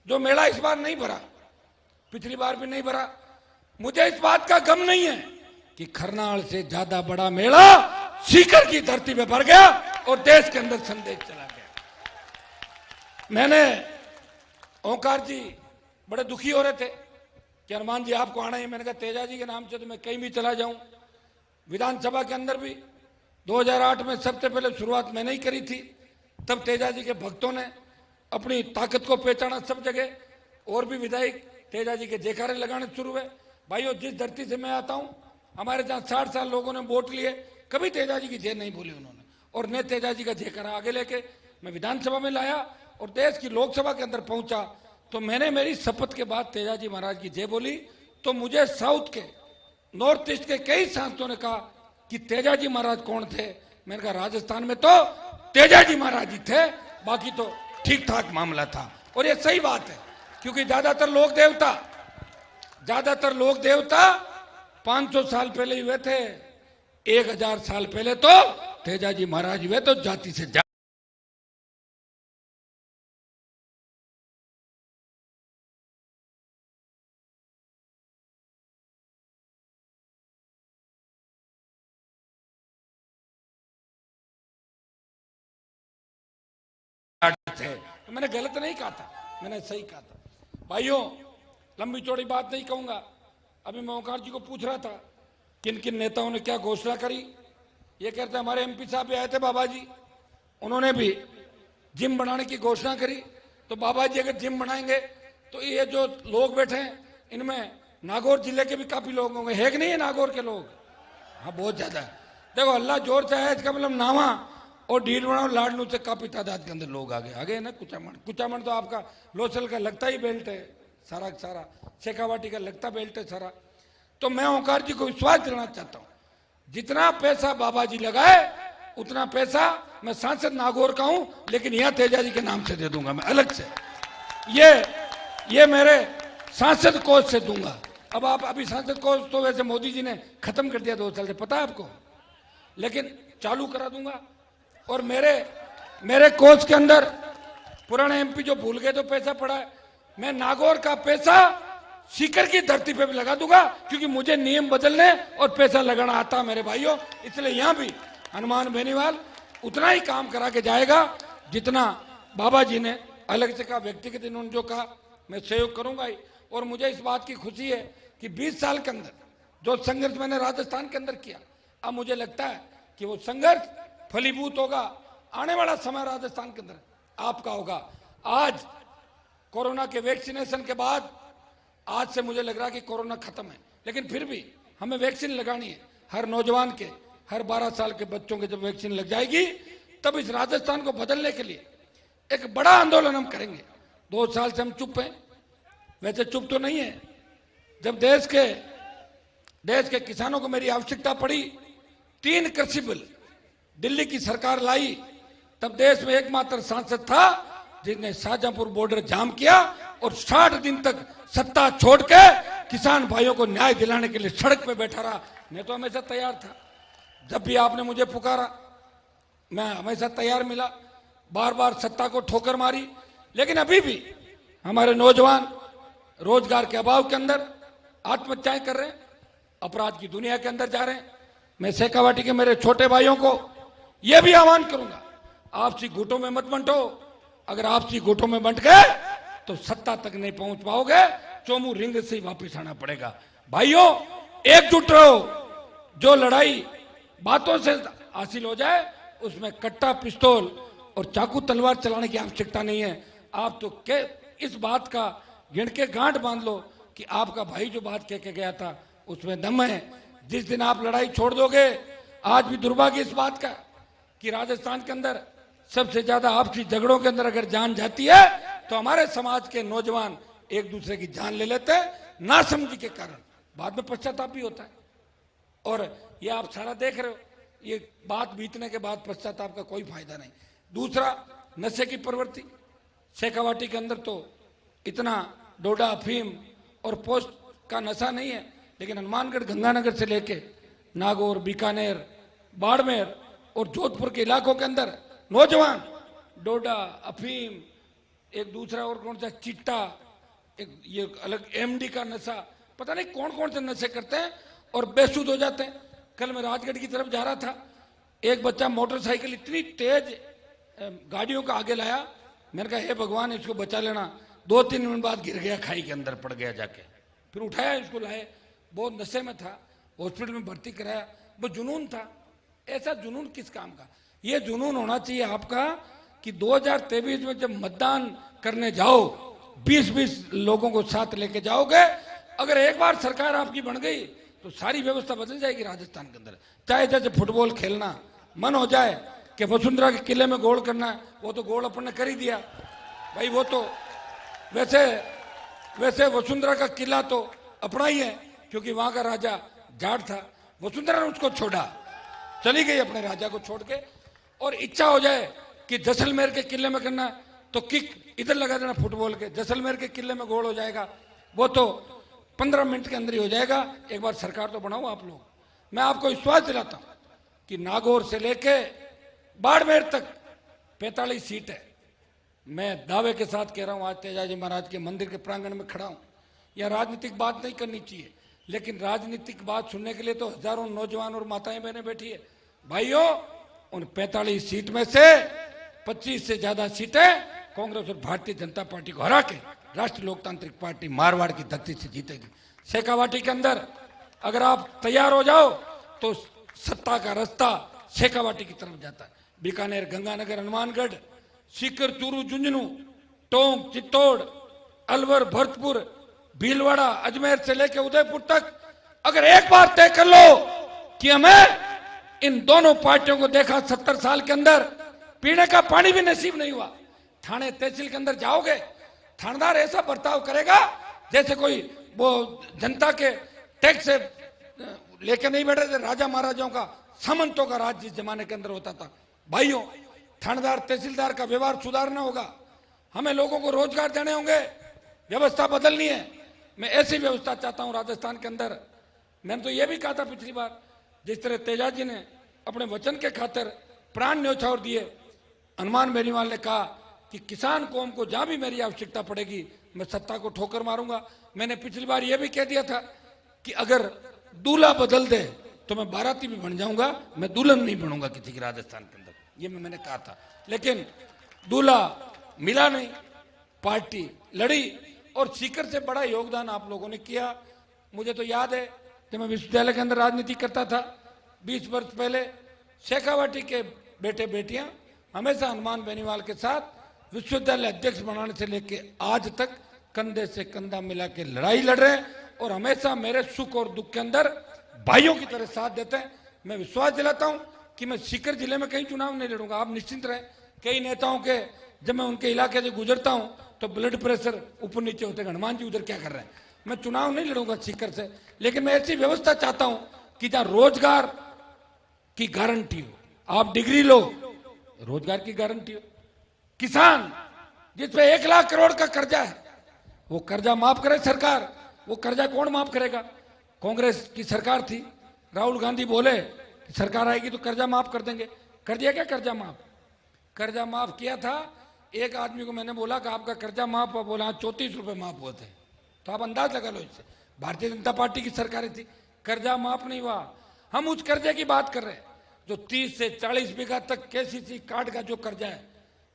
जो मेला इस बार नहीं भरा, पिछली बार भी नहीं भरा, मुझे इस बात का गम नहीं है कि खरनाल से ज्यादा बड़ा मेला सीकर की धरती पे भर गया और देश के अंदर संदेश चला गया। मैंने ओंकार जी बड़े दुखी हो रहे थे कि हनुमान जी आपको आना है। मैंने कहा तेजा जी के नाम से तो मैं कहीं भी चला जाऊं। विधानसभा के अंदर भी 2008 में सबसे पहले शुरुआत मैंने ही करी थी। तब तेजा जी के भक्तों ने अपनी ताकत को पहचाना सब जगह, और भी विधायक तेजा जी के जयकारे लगाने शुरू हुए। भाइयों, जिस धरती से मैं आता हूं, हमारे जहां 60 साल लोगों ने वोट लिए, कभी तेजा जी की जय नहीं बोली उन्होंने, और ने तेजा जी का जयकारा आगे लेके मैं विधानसभा में लाया और देश की लोकसभा के अंदर पहुंचा। तो मैंने मेरी शपथ के बाद तेजा जी महाराज की जय बोली। तो मुझे साउथ के, नॉर्थ ईस्ट के कई सांसदों ने कहा कि तेजा जी महाराज कौन थे? मैंने कहा राजस्थान में तो तेजा जी महाराज जी थे, बाकी तो ठीक ठाक मामला था। और ये सही बात है, क्योंकि ज्यादातर लोग देवता 500 साल पहले हुए थे, 1000 साल पहले तो तेजा जी महाराज हुए, तो जाति से जाति। तो मैंने गलत नहीं कहा था, मैंने सही कहा था। भाइयों, लंबी चौड़ी बात नहीं कहूंगा। अभी मैं ओंकार जी को पूछ रहा था किन किन नेताओं ने क्या घोषणा करी। ये कहते हमारे एमपी साहब भी आए थे बाबा जी, उन्होंने भी जिम बनाने की घोषणा करी। तो बाबा जी अगर जिम बनाएंगे तो ये जो लोग बैठे हैं इनमें नागौर जिले के भी काफी लोग होंगे, है कि नहीं है नागौर के लोग? हाँ, बहुत ज्यादा है। देखो, अल्लाह जोर से है, इसका मतलब नावा और ढीलवड़ा और लाडनू से काफी तादाद के अंदर लोग आगे ना। कुचामण तो आपका लोसल का लगता ही बेल्ट है, सारा शेखावाटी का लगता बेल्ट है सारा। तो मैं ओंकार जी को विश्वास दिलाना चाहता हूं, जितना पैसा बाबा जी लगाए उतना पैसा मैं सांसद नागौर का हूं, लेकिन यहां तेजा जी के नाम से दे दूंगा मैं अलग से। ये मेरे सांसद कोष से दूंगा। अब आप अभी सांसद कोष तो वैसे मोदी जी ने खत्म कर दिया 2 साल से, पता है आपको, लेकिन चालू करा दूंगा। और मेरे कोष के अंदर पुराने एमपी जो भूल गए तो पैसा पड़ा है, मैं नागौर का पैसा सीकर की धरती पे भी लगा दूंगा, क्योंकि मुझे नियम बदलने और पैसा लगाना आता मेरे भाइयों। इसलिए यहां भी हनुमान बेनीवाल उतना ही काम करा के जाएगा जितना बाबा जी ने अलग से कहा, व्यक्तिगत इन्होंने जो कहा मैं सहयोग करूंगा ही। और मुझे इस बात की खुशी है कि 20 साल के अंदर जो संघर्ष मैंने राजस्थान के अंदर किया, अब मुझे लगता है कि वो संघर्ष फलीभूत होगा। आने वाला समय राजस्थान के अंदर आपका होगा। आज कोरोना के वैक्सीनेशन के बाद आज से मुझे लग रहा है कि कोरोना खत्म है, लेकिन फिर भी हमें वैक्सीन लगानी है। हर नौजवान के, हर 12 साल के बच्चों के जब वैक्सीन लग जाएगी, तब इस राजस्थान को बदलने के लिए एक बड़ा आंदोलन हम करेंगे। 2 साल से हम चुप हैं, वैसे चुप तो नहीं है। जब देश के किसानों को मेरी आवश्यकता पड़ी, 3 कृषि बिल दिल्ली की सरकार लाई, तब देश में एकमात्र सांसद था जिसने शाहजहांपुर बॉर्डर जाम किया और 60 दिन तक सत्ता छोड़ के किसान भाइयों को न्याय दिलाने के लिए सड़क पे बैठा रहा। मैं तो हमेशा तैयार था, जब भी आपने मुझे पुकारा मैं हमेशा तैयार मिला, बार बार सत्ता को ठोकर मारी। लेकिन अभी भी हमारे नौजवान रोजगार के अभाव के अंदर आत्महत्याएं कर रहे हैं, अपराध की दुनिया के अंदर जा रहे हैं। मैं शेखावाटी के मेरे छोटे भाइयों को यह भी आह्वान करूंगा, आपसी गुटों में मत बंटो। अगर आपसी गुटों में बंट गए तो सत्ता तक नहीं पहुंच पाओगे, चोमू रिंग से वापस आना पड़ेगा। भाइयों एकजुट रहो, जो लड़ाई बातों से हासिल हो जाए उसमें कट्टा पिस्तौल और चाकू तलवार चलाने की आवश्यकता नहीं है। आप तो इस बात का गिण के गांठ बांध लो कि आपका भाई जो बात कह के गया था उसमें दम है। जिस दिन आप लड़ाई छोड़ दोगे, आज भी दुर्भाग्य इस बात का कि राजस्थान के अंदर सबसे ज्यादा आपसी झगड़ों के अंदर अगर जान जाती है तो हमारे समाज के नौजवान एक दूसरे की जान ले लेते हैं नासमझी के कारण, बाद में पश्चाताप भी होता है। और ये आप सारा देख रहे हो, ये बात बीतने के बाद पश्चाताप का कोई फायदा नहीं। दूसरा, नशे की प्रवृत्ति। शेखावाटी के अंदर तो इतना डोडा, अफीम और पोस्ट का नशा नहीं है, लेकिन हनुमानगढ़ गंगानगर से लेके नागौर, बीकानेर, बाड़मेर और जोधपुर के इलाकों के अंदर नौजवान डोडा, अफीम, एक दूसरा और कौन सा चिट्टा, एक ये अलग एमडी का नशा, पता नहीं कौन कौन से नशे करते हैं और बेसुध हो जाते हैं। कल मैं राजगढ़ की तरफ जा रहा था, एक बच्चा मोटरसाइकिल इतनी तेज गाड़ियों का आगे लाया, मैंने कहा हे भगवान इसको बचा लेना। 2-3 मिनट बाद गिर गया, खाई के अंदर पड़ गया जाके। फिर उठाया, इसको लाए, बहुत नशे में था, हॉस्पिटल में भर्ती कराया। वो जुनून था। ऐसा जुनून किस काम का? ये जुनून होना चाहिए आपका कि 2023 में जब मतदान करने जाओ 20-20 लोगों को साथ लेके जाओगे। अगर एक बार सरकार आपकी बन गई तो सारी व्यवस्था बदल जाएगी राजस्थान के अंदर। चाहे जैसे फुटबॉल खेलना मन हो जाए कि वसुंधरा के किले में गोल करना है, वो तो गोल अपन ने कर ही दिया भाई। वो तो वैसे वसुंधरा का किला तो अपना ही है, क्योंकि वहां का राजा जाट था। वसुंधरा ने उसको छोड़ा, चली गई अपने राजा को छोड़ के। और इच्छा हो जाए कि जैसलमेर के किले में करना तो किक इधर लगा देना फुटबॉल के, जैसलमेर के किले में गोल हो जाएगा। वो तो 15 मिनट के अंदर ही हो जाएगा। एक बार सरकार तो बनाओ आप लोग। मैं आपको विश्वास दिलाता हूं कि नागौर से लेके बाड़मेर तक 45 सीट है। मैं दावे के साथ कह रहा हूं, आज तेजाजी महाराज के मंदिर के प्रांगण में खड़ा हूं। यह राजनीतिक बात नहीं करनी चाहिए, लेकिन राजनीतिक बात सुनने के लिए तो हजारों नौजवान और माताएं बहनें बैठी है। भाइयों, उन 45 सीट में से 25 से ज्यादा सीटें कांग्रेस और भारतीय जनता पार्टी को हरा के राष्ट्रीय लोकतांत्रिक पार्टी मारवाड़ की धरती से जीतेगी। शेखावाटी के अंदर अगर आप तैयार हो जाओ तो सत्ता का रास्ता शेखावाटी की तरफ जाता है। बीकानेर, गंगानगर, हनुमानगढ़, सीकर, चूरू, झुंझुनू, टोंक, चित्तौड़, अलवर, भरतपुर, भीलवाड़ा, अजमेर से लेकर उदयपुर तक अगर एक बार तय कर लो कि हमें इन दोनों पार्टियों को देखा 70 साल के अंदर पीने का पानी भी नसीब नहीं हुआ। थाने तहसील के अंदर जाओगे, थानेदार ऐसा बर्ताव करेगा जैसे कोई वो जनता के टैक्स से लेके नहीं बैठे थे। राजा महाराजाओं का, सामंतों का राज जिस जमाने के अंदर होता था। भाइयों, थानेदार तहसीलदार का व्यवहार सुधारना होगा। हमें लोगों को रोजगार देने होंगे, व्यवस्था बदलनी है। मैं ऐसी व्यवस्था चाहता हूं राजस्थान के अंदर। मैंने तो यह भी कहा था पिछली बार, जिस तरह तेजाजी ने अपने वचन के खातिर प्राण न्यौछावर दिए, हनुमान बेनीवाल ने कहा कि किसान कौम को जहां भी मेरी आवश्यकता पड़ेगी मैं सत्ता को ठोकर मारूंगा। मैंने पिछली बार यह भी कह दिया था कि अगर दूल्हा बदल दे तो मैं बाराती भी बन जाऊंगा, मैं दुल्हन नहीं बनूंगा किसी की राजस्थान के अंदर। ये मैंने कहा था, लेकिन दूल्हा मिला नहीं, पार्टी लड़ी। और सीकर से बड़ा योगदान आप लोगों ने किया। मुझे तो याद है जब मैं विश्वविद्यालय के अंदर राजनीति करता था 20 वर्ष पहले, शेखावाटी के बेटे बेटियां हमेशा हनुमान बेनीवाल के साथ विश्वविद्यालय अध्यक्ष बनाने से लेके आज तक कंधे से कंधा मिला के लड़ाई लड़ रहे हैं और हमेशा मेरे सुख और दुख के अंदर भाइयों की तरह साथ देते हैं। मैं विश्वास दिलाता हूं कि मैं सीकर जिले में कहीं चुनाव नहीं लड़ूंगा, आप निश्चिंत रहें। कई नेताओं के जब मैं उनके इलाके से गुजरता हूं तो ब्लड प्रेशर ऊपर नीचे होते हैं, हनुमान जी उधर क्या कर रहे हैं। मैं चुनाव नहीं लड़ूंगा सीकर से, लेकिन मैं ऐसी व्यवस्था चाहता हूं कि जहां रोजगार की गारंटी हो। आप डिग्री लो, रोजगार की गारंटी हो। किसान जिसपे 1 लाख करोड़ का कर्जा है, वो कर्जा माफ करे सरकार। वो कर्जा कौन माफ करेगा? कांग्रेस की सरकार थी, राहुल गांधी बोले कि सरकार आएगी तो कर्जा माफ कर देंगे। कर दिया क्या कर्जा माफ? कर्जा माफ किया था। एक आदमी को मैंने बोला कि आपका कर्जा माफ हुआ, बोला 34 रुपए माफ हुए थे। तो आप अंदाज लगा लो इससे। भारतीय जनता पार्टी की सरकारें थी, कर्जा माफ नहीं हुआ। हम उस कर्जे की बात कर रहे हैं जो 30 से 40 बीघा तक केसीसी कार्ड का जो कर्जा है,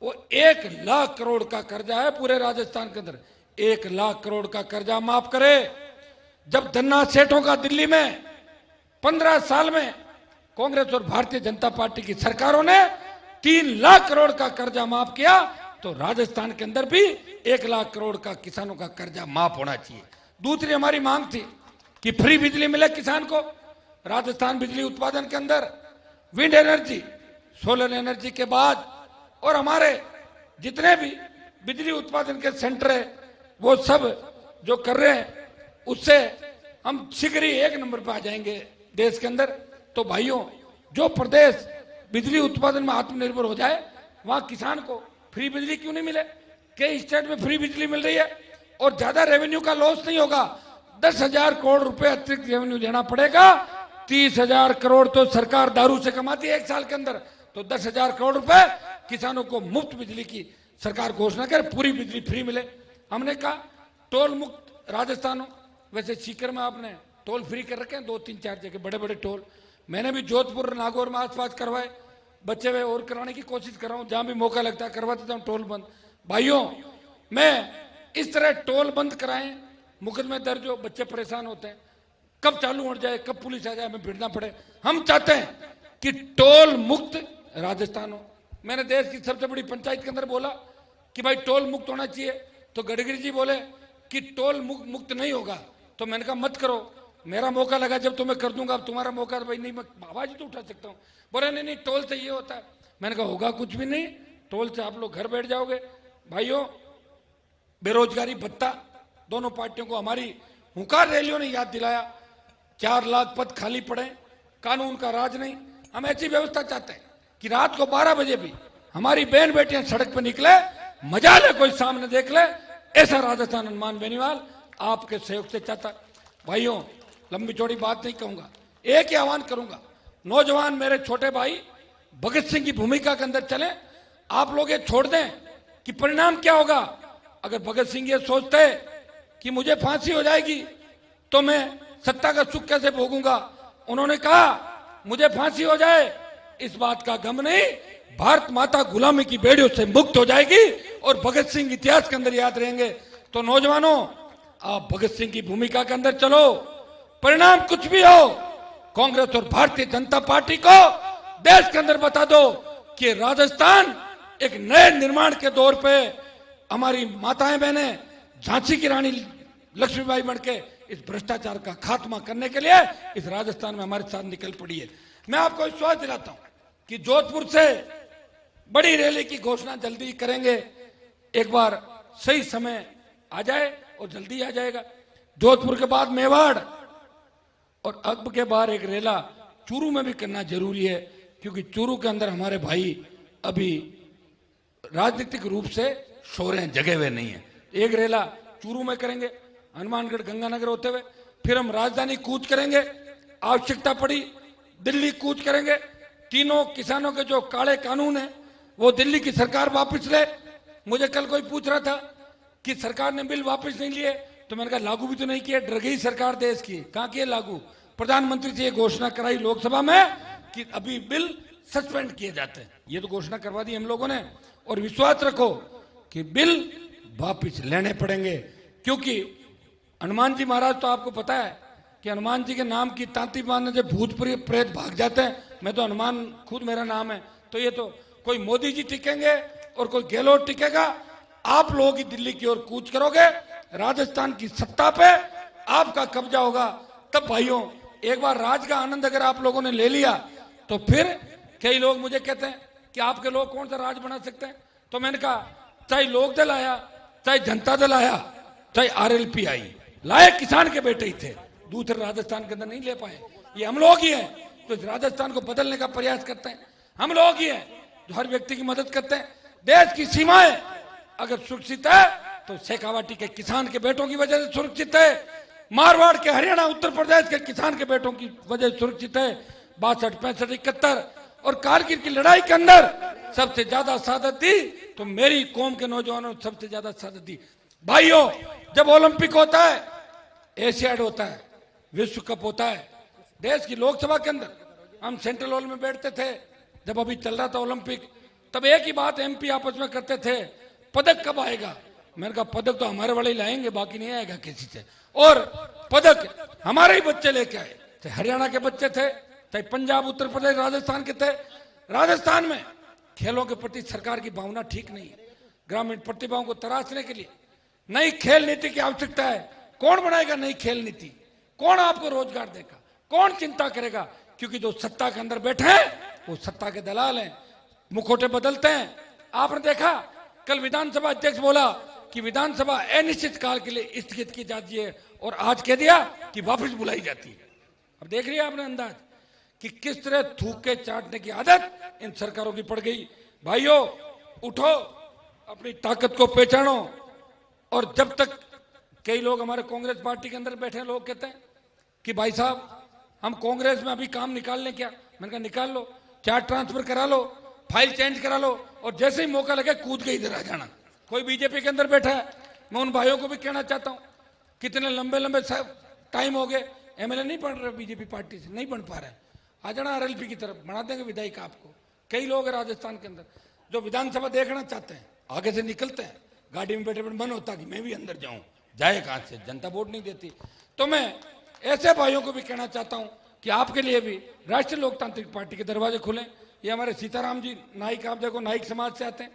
वो 1 लाख करोड़ का कर्जा है पूरे राजस्थान के अंदर। 1 लाख करोड़ का कर्जा माफ करे। जब धन्ना सेठों का दिल्ली में 15 साल में कांग्रेस और भारतीय जनता पार्टी की सरकारों ने 3 लाख करोड़ का कर्जा माफ किया, तो राजस्थान के अंदर भी 1 लाख करोड़ का किसानों का कर्जा माफ होना चाहिए। दूसरी हमारी मांग थी कि फ्री बिजली मिले किसान को। राजस्थान बिजली उत्पादन के अंदर विंड एनर्जी, सोलर एनर्जी के बाद और हमारे जितने भी बिजली उत्पादन के सेंटर है वो सब जो कर रहे हैं, उससे हम शीघ्र ही 1 नंबर पर आ जाएंगे देश के अंदर। तो भाइयों, जो प्रदेश बिजली उत्पादन में आत्मनिर्भर हो जाए, वहां किसान को फ्री बिजली क्यों नहीं मिले? कई स्टेट में फ्री बिजली मिल रही है और ज्यादा रेवेन्यू का लॉस नहीं होगा। 10,000 करोड़ रुपए अतिरिक्त रेवेन्यू देना पड़ेगा। 30,000 करोड़ तो सरकार दारू से कमाती है 1 साल के अंदर, तो 10,000 करोड़ रुपए किसानों को मुफ्त बिजली की सरकार घोषणा करे, पूरी बिजली फ्री मिले। हमने कहा टोल मुक्त राजस्थान हो। वैसे सीकर में आपने टोल फ्री कर रखे हैं 2-3-4 जगह, बड़े बड़े टोल। मैंने भी जोधपुर नागौर में आसपास करवाए, बचे हुए और कराने की कोशिश कर रहा हूं, जहां भी मौका लगता है करवा देता हूं टोल बंद। भाइयों, मैं इस तरह टोल बंद कराएं, मुकदमे दर्ज हो, बच्चे परेशान होते हैं, कब चालू हो जाए, कब पुलिस आ जाए, हमें भिड़ना पड़े। हम चाहते हैं कि टोल मुक्त राजस्थान हो। मैंने देश की सबसे बड़ी पंचायत के अंदर बोला कि भाई टोल मुक्त होना चाहिए, तो गडकरी जी बोले कि टोल मुक्त नहीं होगा। तो मैंने कहा मत करो, मेरा मौका लगा जब तो मैं कर दूंगा, अब तुम्हारा मौका भाई नहीं, मैं आवाज तो उठा सकता हूँ। बोले नहीं नहीं, टोल से ये होता है। मैंने कहा होगा कुछ भी नहीं, टोल से आप लोग घर बैठ जाओगे। भाइयों, बेरोजगारी भत्ता दोनों पार्टियों को हमारी हुंकार रैलियों ने याद दिलाया। 4 लाख पद खाली पड़े, कानून का राज नहीं। हम ऐसी व्यवस्था चाहते हैं कि रात को 12 बजे भी हमारी बहन बेटियां सड़क पर निकले, मजा ले, कोई सामने देख ले। ऐसा राजस्थान हनुमान बेनीवाल आपके सहयोग से चाहता। भाइयों, लंबी चौड़ी बात नहीं कहूंगा, एक ही आह्वान करूंगा, नौजवान मेरे छोटे भाई भगत सिंह की भूमिका के अंदर चले। आप लोग ये छोड़ दें कि परिणाम क्या होगा। अगर भगत सिंह ये सोचते कि मुझे फांसी हो जाएगी तो मैं सत्ता का सुख कैसे भोगूंगा, उन्होंने कहा मुझे फांसी हो जाए, इस बात का गम नहीं, भारत माता गुलामी की बेड़ियों से मुक्त हो जाएगी और भगत सिंह इतिहास के अंदर याद रहेंगे। तो नौजवानों, आप भगत सिंह की भूमिका के अंदर चलो। परिणाम कुछ भी हो, कांग्रेस और भारतीय जनता पार्टी को देश के अंदर बता दो कि राजस्थान एक नए निर्माण के दौर पे हमारी माताएं बहनें झांसी की रानी लक्ष्मीबाई बनके इस भ्रष्टाचार का खात्मा करने के लिए इस राजस्थान में हमारे साथ निकल पड़ी है। मैं आपको विश्वास दिलाता हूं कि जोधपुर से बड़ी रैली की घोषणा जल्दी करेंगे। एक बार सही समय आ जाए और जल्दी आ जाएगा। जोधपुर के बाद मेवाड़ और अब के बाद एक रेला चूरू में भी करना जरूरी है, क्योंकि चूरू के अंदर हमारे भाई अभी राजनीतिक रूप से सो रहे हैं, जगे हुए नहीं है। एक रेला चूरू में करेंगे, हनुमानगढ़ गंगानगर होते हुए, फिर हम राजधानी कूच करेंगे, आवश्यकता पड़ी दिल्ली कूच करेंगे। तीनों किसानों के जो काले कानून है वो दिल्ली की सरकार वापस ले। मुझे कल कोई पूछ रहा था कि सरकार ने बिल वापस नहीं लिए, तो मैंने कहा लागू भी तो नहीं किया, डर गई सरकार देश की, कहां किए लागू। प्रधानमंत्री जी ये घोषणा कराई लोकसभा में कि अभी बिल सस्पेंड किए जाते हैं, ये तो घोषणा करवा दी हम लोगों ने। और विश्वास रखो कि बिल वापस लेने पड़ेंगे, क्योंकि हनुमान जी महाराज तो आपको पता है कि हनुमान जी के नाम की तांती मारने से भूत प्रेत भाग जाते हैं। मैं तो हनुमान खुद मेरा नाम है, तो ये तो कोई मोदी जी टिकेंगे और कोई गहलोत टिकेगा। आप लोग ही दिल्ली की ओर कूच करोगे, राजस्थान की सत्ता पे आपका कब्जा होगा। तब भाइयों, एक बार राज का आनंद अगर आप लोगों ने ले लिया तो फिर कई लोग मुझे कहते हैं कि आपके लोग कौन सा राज बना सकते हैं। तो मैंने कहा चाहे लोक दल आया, चाहे जनता दल आया, चाहे आरएलपी आई, लाए किसान के बेटे ही थे, दूसरे राजस्थान के अंदर नहीं ले पाए। ये हम लोग ही हैं तो इस राजस्थान को बदलने का प्रयास करते हैं। हम लोग ही हैं जो हर व्यक्ति की मदद करते हैं। देश की सीमाएं अगर सुरक्षित है तो शेखावाटी के किसान के बेटों की वजह से सुरक्षित है, मारवाड़ के, हरियाणा, उत्तर प्रदेश के किसान के बेटों की वजह से सुरक्षित है। 62, 65, 71 और कारगिल की लड़ाई के अंदर सबसे ज्यादा शहादत दी तो मेरी कौम के नौजवानों ने सबसे ज्यादा शहादत दी। भाइयों, जब ओलंपिक होता है, एशियाड होता है, विश्व कप होता है, देश की लोकसभा के अंदर हम सेंट्रल हॉल में बैठते थे, जब अभी चल रहा था ओलंपिक, तब एक ही बात एमपी आपस में करते थे, पदक कब आएगा। मैंने कहा पदक तो हमारे वाले ही लाएंगे, बाकी नहीं आएगा किसी से। और पदक हमारे ही बच्चे लेके आए, चाहे हरियाणा के बच्चे थे, चाहे पंजाब, उत्तर प्रदेश, राजस्थान के थे। राजस्थान में खेलों के प्रति सरकार की भावना ठीक नहीं है। ग्रामीण प्रतिभाओं को तराशने के लिए नई खेल नीति की आवश्यकता है। कौन बनाएगा नई खेल नीति? कौन आपको रोजगार देगा? कौन चिंता करेगा? क्योंकि जो सत्ता के अंदर बैठे हैं वो सत्ता के दलाल हैं, मुखौटे बदलते हैं। आपने देखा कल विधानसभा अध्यक्ष बोला कि विधानसभा अनिश्चित काल के लिए स्थगित की जाती है, और आज कह दिया कि वापस बुलाई जाती है। अब देख रही है आपने अंदाज कि किस तरह थूक के चाटने की आदत इन सरकारों की पड़ गई। भाइयों, उठो, अपनी ताकत को पहचानो। और जब तक कई लोग हमारे कांग्रेस पार्टी के अंदर बैठे लोग कहते हैं कि भाई साहब हम कांग्रेस में अभी काम निकाल लें क्या? मैंने कहा निकाल लो, चार्ज ट्रांसफर करा लो, फाइल चेंज करा लो, और जैसे ही मौका लगे कूद के इधर आ जाना। कोई बीजेपी के अंदर बैठा है, मैं उन भाइयों को भी कहना चाहता हूं, कितने लंबे लंबे टाइम हो गए एमएलए नहीं बन रहे, बीजेपी पार्टी से नहीं बन पा रहे, आ जाना आरएलपी की तरफ, बना देंगे विधायक आपको। कई लोग हैं राजस्थान के अंदर जो विधानसभा देखना चाहते हैं, आगे से निकलते हैं, गाड़ी में बैठे बैठे मन होता कि मैं भी अंदर जाऊं, जाए कहां से, जनता वोट नहीं देती। तो मैं ऐसे भाइयों को भी कहना चाहता हूं कि आपके लिए भी राष्ट्रीय लोकतांत्रिक पार्टी के दरवाजे खुले। ये हमारे सीताराम जी नाइक, आप देखो नाइक समाज से आते हैं,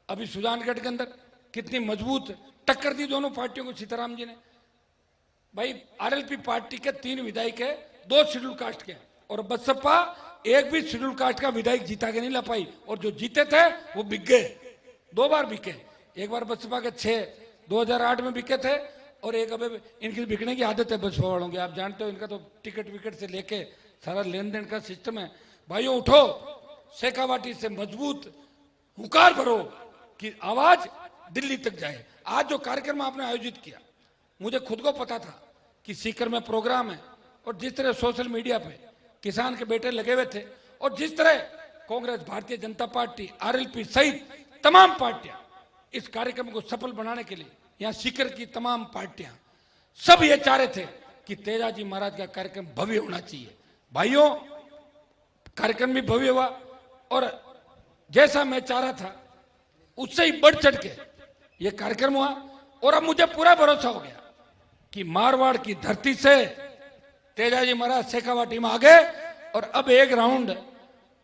अभी सुजानगढ़ के अंदर कितनी मजबूत टक्कर दी दोनों पार्टियों को सीताराम जी ने। भाई आरएलपी पार्टी के 3 विधायक है, 2 शेड्यूल कास्ट के, और बसपा एक भी शेड्यूल कास्ट का विधायक जीता के नहीं ला पाई, और जो जीते थे वो बिक गए, 2 बार बिके। एक बार बसपा के 6 2008 में बिके थे, और एक अब इनकी बिकने की आदत है बसपा वालों की, आप जानते हो इनका तो टिकट विकेट से लेके सारा लेन देन का सिस्टम है। भाइयों उठो, शेखावाटी से मजबूत हुंकार भरो कि आवाज दिल्ली तक जाए। आज जो कार्यक्रम आपने आयोजित किया, मुझे खुद को पता था कि सीकर में प्रोग्राम है, और जिस तरह सोशल मीडिया पे किसान के बेटे लगे हुए थे, और जिस तरह कांग्रेस, भारतीय जनता पार्टी, आरएलपी सहित तमाम पार्टियां इस कार्यक्रम को सफल बनाने के लिए, यहाँ सीकर की तमाम पार्टियां सब ये चाह रहे थे कि तेजाजी महाराज का कार्यक्रम भव्य होना चाहिए। भाइयों, कार्यक्रम भी भव्य हुआ, और जैसा मैं चाह रहा था उससे ही बढ़ चढ़ के ये कार्यक्रम हुआ। और अब मुझे पूरा भरोसा हो गया कि मारवाड़ की धरती से तेजाजी महाराज शेखावाटी में आ गए, और अब एक राउंड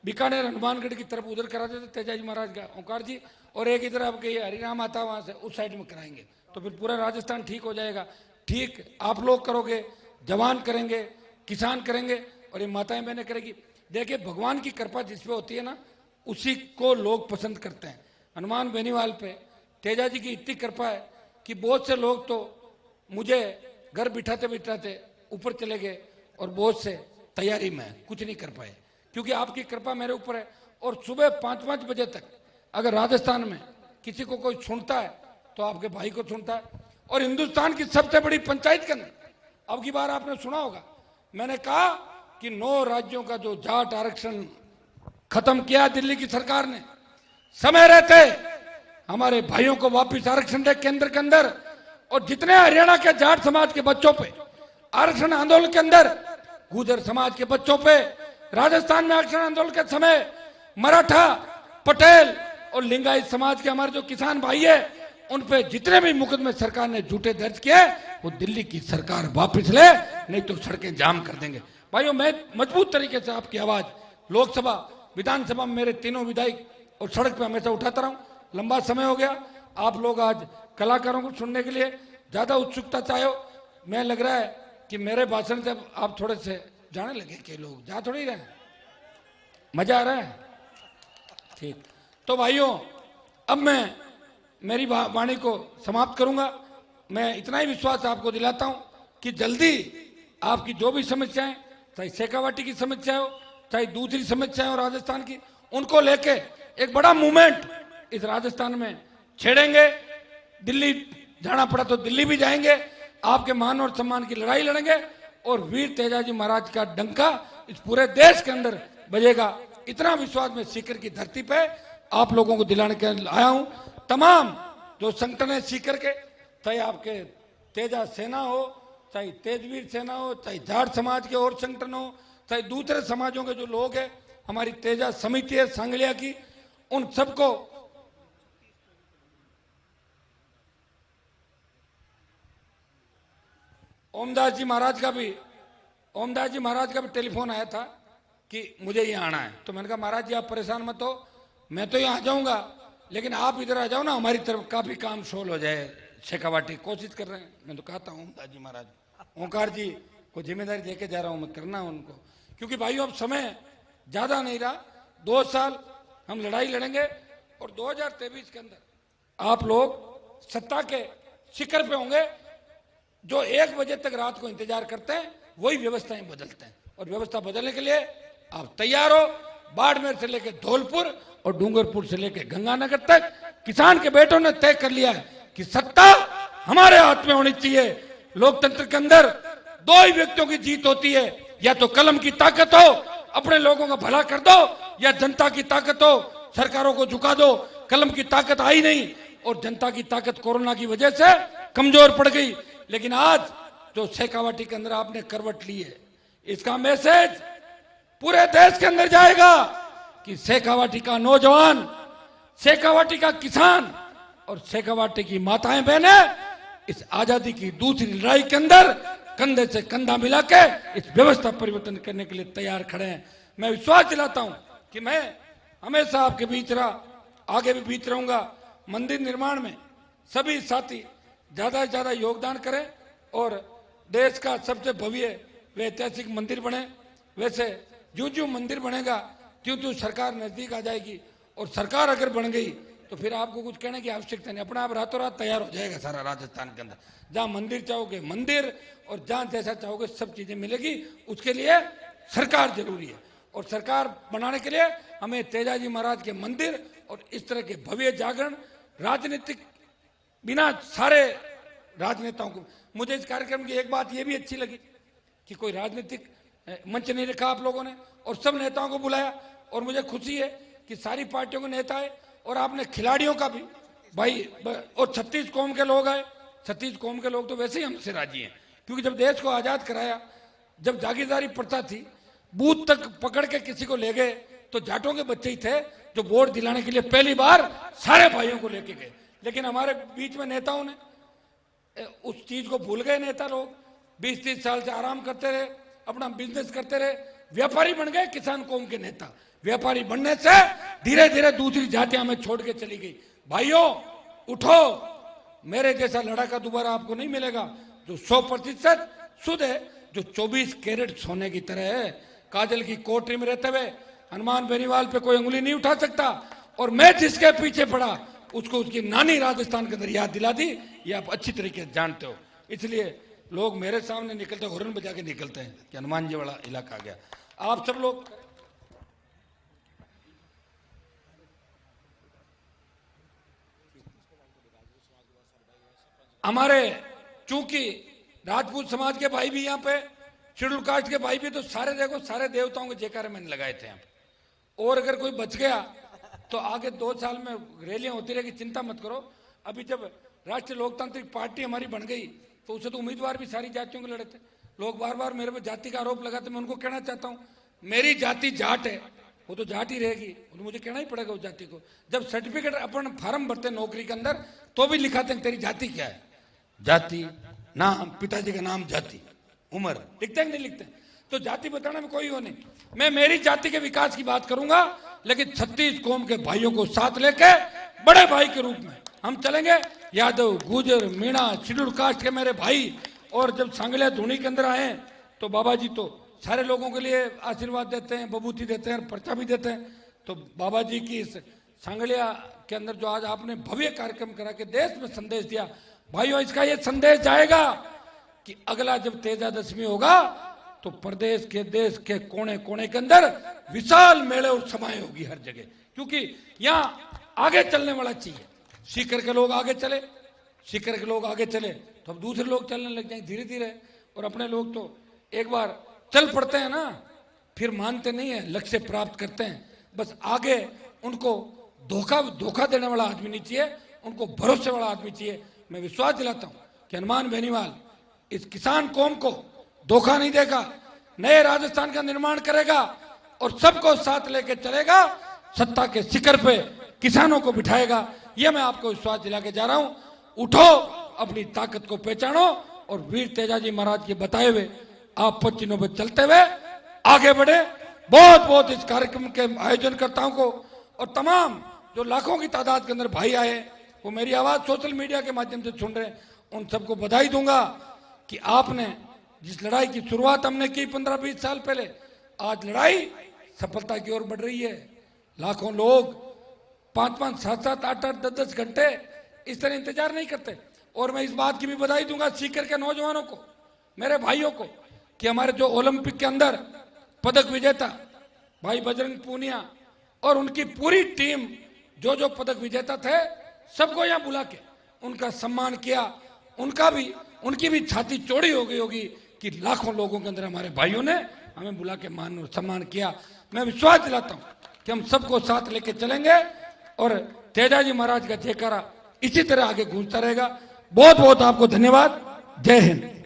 बीकानेर, हनुमानगढ़ की तरफ उधर करा देते तेजाजी महाराज का ओंकार जी, और एक इधर अब हरिराम आता वहां से उस साइड में कराएंगे, तो फिर पूरा राजस्थान ठीक हो जाएगा। ठीक आप लोग करोगे, जवान करेंगे, किसान करेंगे, और ये माताएं बहनें करेगी। देखिए, भगवान की कृपा जिस पे होती है ना, उसी को लोग पसंद करते हैं। हनुमान बेनीवाल पे तेजाजी की इतनी कृपा है कि बहुत से लोग तो मुझे घर बिठाते बिठाते ऊपर चले गए, और बहुत से तैयारी में कुछ नहीं कर पाए, क्योंकि आपकी कृपा मेरे ऊपर है। और सुबह 5-5 बजे तक अगर राजस्थान में किसी को कोई सुनता है तो आपके भाई को सुनता है। और हिंदुस्तान की सबसे बड़ी पंचायत के अंदर अब की बार आपने सुना होगा, मैंने कहा कि 9 राज्यों का जो जाट आरक्षण खत्म किया दिल्ली की सरकार ने, समय रहते हमारे भाइयों को वापस आरक्षण दे केंद्र के अंदर। और जितने हरियाणा के जाट समाज के बच्चों पे आरक्षण आंदोलन के अंदर, गुर्जर समाज के बच्चों पे राजस्थान में आरक्षण आंदोलन के समय मराठा, पटेल और लिंगायत समाज के हमारे जो किसान भाई है, उन पे जितने भी मुकदमे सरकार ने झूठे दर्ज किए, वो दिल्ली की सरकार वापस ले, नहीं तो सड़कें जाम कर देंगे। भाइयों, मैं मजबूत तरीके से आपकी आवाज लोकसभा, विधानसभा में मेरे तीनों विधायक और सड़क पे हमेशा उठाता रहा हूं। लंबा समय हो गया, आप लोग आज कलाकारों को सुनने के लिए ज्यादा उत्सुकता चाहो। मैं लग रहा है कि मेरे भाषण से आप थोड़े से जाने लगे कि लोग जा थोड़ी रहे, मजा आ रहा है। ठीक, तो भाइयों, अब मैं मेरी वाणी को समाप्त करूंगा। मैं इतना ही विश्वास आपको दिलाता हूं कि जल्दी आपकी जो भी समस्याएं, चाहे शेखावाटी की समस्या हो, चाहे दूसरी समस्याएं हो राजस्थान की, उनको लेके एक बड़ा मूवमेंट इस राजस्थान में छेड़ेंगे। दिल्ली जाना पड़ा तो दिल्ली भी जाएंगे, आपके मान और सम्मान की लड़ाई लड़ेंगे और वीर तेजाजी महाराज का डंका इस पूरे देश के अंदर बजेगा। इतना विश्वास में सीकर की धरती पे आप लोगों को दिलाने के लिए आया हूं। तमाम जो संगठन है सीकर के, चाहे आपके तेजा सेना हो, चाहे तेजवीर सेना हो, चाहे जाट समाज के और संगठन हो, चाहे दूसरे समाजों के जो लोग हैं, हमारी तेजा समिति है सांगलिया की, उन सबको ओमदास जी महाराज का भी टेलीफोन आया था कि मुझे यहाँ आना है। तो मैंने कहा महाराज जी आप परेशान मत हो, मैं तो यहाँ आ जाऊंगा, लेकिन आप इधर आ जाओ ना, हमारी तरफ काफी काम सोल हो जाए। शेखावाटी कोशिश कर रहे हैं। मैं तो कहता हूँ ओमदास जी महाराज, ओंकार जी को जिम्मेदारी देके जा रहा हूँ मैं, करना है उनको, क्योंकि भाइयों अब समय ज्यादा नहीं रहा, 2 साल हम लड़ाई लड़ेंगे और 2023 के अंदर आप लोग सत्ता के शिखर पे होंगे। जो 1 बजे तक रात को इंतजार करते हैं वही व्यवस्थाएं बदलते हैं, और व्यवस्था बदलने के लिए आप तैयार हो। बाड़मेर से लेकर धौलपुर और डूंगरपुर से लेकर गंगानगर तक किसान के बेटों ने तय कर लिया है कि सत्ता हमारे हाथ में होनी चाहिए। लोकतंत्र के अंदर 2 ही व्यक्तियों की जीत होती है, या तो कलम की ताकत हो, अपने लोगों का भला कर दो, या जनता की ताकत हो, सरकारों को झुका दो। कलम की ताकत आई नहीं और जनता की ताकत कोरोना की वजह से कमजोर पड़ गई। लेकिन आज जो शेखावाटी के अंदर आपने करवट ली है, इसका मैसेज पूरे देश के अंदर जाएगा कि शेखावाटी का नौजवान, शेखावाटी का किसान और शेखावाटी की माताएं बहनें इस आजादी की दूसरी लड़ाई के अंदर कंधे से कंधा मिला के इस व्यवस्था परिवर्तन करने के लिए तैयार खड़े हैं। मैं विश्वास दिलाता हूं कि मैं हमेशा आपके बीच रहा, आगे भी बीच रहूंगा। मंदिर निर्माण में सभी साथी ज्यादा से ज्यादा योगदान करें और देश का सबसे भव्य व ऐतिहासिक मंदिर बने। वैसे जो जो मंदिर बनेगा त्यों त्यों सरकार नजदीक आ जाएगी, और सरकार अगर बन गई तो फिर आपको कुछ कहने की आवश्यकता नहीं, अपना आप रातों रात तैयार हो जाएगा सारा राजस्थान के अंदर। जहां मंदिर चाहोगे मंदिर, और जहां जैसा चाहोगे सब चीजें मिलेगी। उसके लिए सरकार जरूरी है, और सरकार बनाने के लिए हमें तेजाजी महाराज के मंदिर और इस तरह के भव्य जागरण, राजनीतिक बिना सारे राजनेताओं को। मुझे इस कार्यक्रम की एक बात यह भी अच्छी लगी कि कोई राजनीतिक मंच नहीं रखा आप लोगों ने, और सब नेताओं को बुलाया, और मुझे खुशी है कि सारी पार्टियों के नेता आए, और आपने खिलाड़ियों का भी भाई, और 36 कौम के लोग आए। 36 कौम के लोग तो वैसे ही हमसे राजी हैं, क्योंकि जब देश को आजाद कराया, जब जागीरदारी प्रथा थी, बूथ तक पकड़ के किसी को ले गए तो जाटों के बच्चे ही थे जो वोट दिलाने के लिए पहली बार सारे भाइयों को लेके गए। लेकिन हमारे बीच में नेताओं ने उस चीज को भूल गए। नेता लोग 20-30 साल से आराम करते रहे, अपना बिजनेस करते रहे, व्यापारी बन गए किसान कौम के नेता। व्यापारी बनने से धीरे धीरे दूसरी जातियां हमें छोड़ के चली गई। भाइयों उठो, मेरे जैसा लड़का दोबारा आपको नहीं मिलेगा जो 100% शुद्ध है, जो 24 कैरेट सोने की तरह है। काजल की कोठरी में रहते हुए हनुमान बेनीवाल पे कोई उंगली नहीं उठा सकता, और मैं जिसके पीछे पड़ा उसको उसकी नानी राजस्थान के अंदर याद दिला दी, ये आप अच्छी तरीके से जानते हो। इसलिए लोग मेरे सामने निकलते हॉर्न बजा के निकलते हैं कि हनुमान जी वाला इलाका आ गया। आप सब लोग हमारे, चूंकि राजपूत समाज के भाई भी यहाँ पे, शेड्यूल कास्ट के भाई भी, तो सारे देखो सारे देवताओं के जयकारे मैंने लगाए थे यहाँ पे। और अगर कोई बच गया तो आगे 2 साल में रैलियां होती रहेगी, चिंता मत करो। अभी जब राष्ट्रीय लोकतांत्रिक पार्टी हमारी बन गई तो उसे तो उम्मीदवार भी सारी जातियों के लड़े थे। लोग बार बार मेरे पे जाति का आरोप लगाते, मैं उनको कहना चाहता हूँ मेरी जाति जाट है, वो तो जाट ही रहेगी, तो मुझे कहना ही पड़ेगा उस जाति को। जब सर्टिफिकेट अपन फॉर्म भरते नौकरी के अंदर तो भी लिखाते हैं तेरी जाति क्या है, जाति, नाम, पिताजी का नाम, जाति, उम्र, लिखते हैं नहीं लिखते? तो जाति बताने में कोई हो नहीं। मैं मेरी जाति के विकास की बात करूंगा, लेकिन 36 कौम के भाइयों को साथ लेके बड़े भाई के रूप में हम चलेंगे। यादव, गुजर, मीणा, शेड्यूल कास्ट के मेरे भाई, और जब सांगलिया धुनी के अंदर आए तो बाबा जी तो सारे लोगों के लिए आशीर्वाद देते हैं, बबूती देते हैं, पर्चा भी देते हैं। तो बाबा जी की इस सांगलिया के अंदर जो आज आपने भव्य कार्यक्रम करा के देश में संदेश दिया, भाइयों इसका ये संदेश जाएगा कि अगला जब तेजादशमी होगा तो प्रदेश के, देश के कोने कोने के अंदर विशाल मेले और समाएं होगी हर जगह, क्योंकि यहाँ आगे चलने वाला चाहिए। सीकर के लोग आगे चले, सीकर के लोग आगे चले तो अब दूसरे लोग चलने लग जाएंगे धीरे धीरे। और अपने लोग तो एक बार चल पड़ते हैं ना, फिर मानते नहीं है, लक्ष्य प्राप्त करते हैं। बस आगे उनको धोखा देने वाला आदमी नहीं चाहिए, उनको भरोसे वाला आदमी चाहिए। मैं विश्वास दिलाता हूं कि हनुमान बेनीवाल इस किसान कौम को धोखा नहीं देगा, नए राजस्थान का निर्माण करेगा और सबको साथ लेके चलेगा, सत्ता के शिखर पे किसानों को बिठाएगा। यह मैं आपको विश्वास दिला के जा रहा हूं। उठो, अपनी ताकत को पहचानो और वीर तेजाजी महाराज के बताए हुए आप पच्चीनों पे चलते हुए आगे बढ़े। बहुत बहुत इस कार्यक्रम के आयोजनकर्ताओं को और तमाम जो लाखों की तादाद के अंदर भाई आए, वो मेरी आवाज सोशल मीडिया के माध्यम से सुन रहे हैं, उन सबको बधाई दूंगा कि आपने जिस लड़ाई की शुरुआत हमने की 15-20 साल पहले, आज लड़ाई सफलता की ओर बढ़ रही है। लाखों लोग 5-5, 7-7, 8-8, 10-10 घंटे इस तरह इंतजार नहीं करते। और मैं इस बात की भी बधाई दूंगा सीकर के नौजवानों को, मेरे भाइयों को, कि हमारे जो ओलंपिक के अंदर पदक विजेता भाई बजरंग पूनिया और उनकी पूरी टीम, जो पदक विजेता थे, सबको यहाँ बुला के उनका सम्मान किया। उनकी भी छाती चौड़ी हो गई होगी कि लाखों लोगों के अंदर हमारे भाइयों ने हमें बुला के मान और सम्मान किया। मैं विश्वास दिलाता हूं कि हम सबको साथ लेके चलेंगे और तेजाजी महाराज का जयकारा इसी तरह आगे गूंजता रहेगा। बहुत बहुत आपको धन्यवाद। जय हिंद।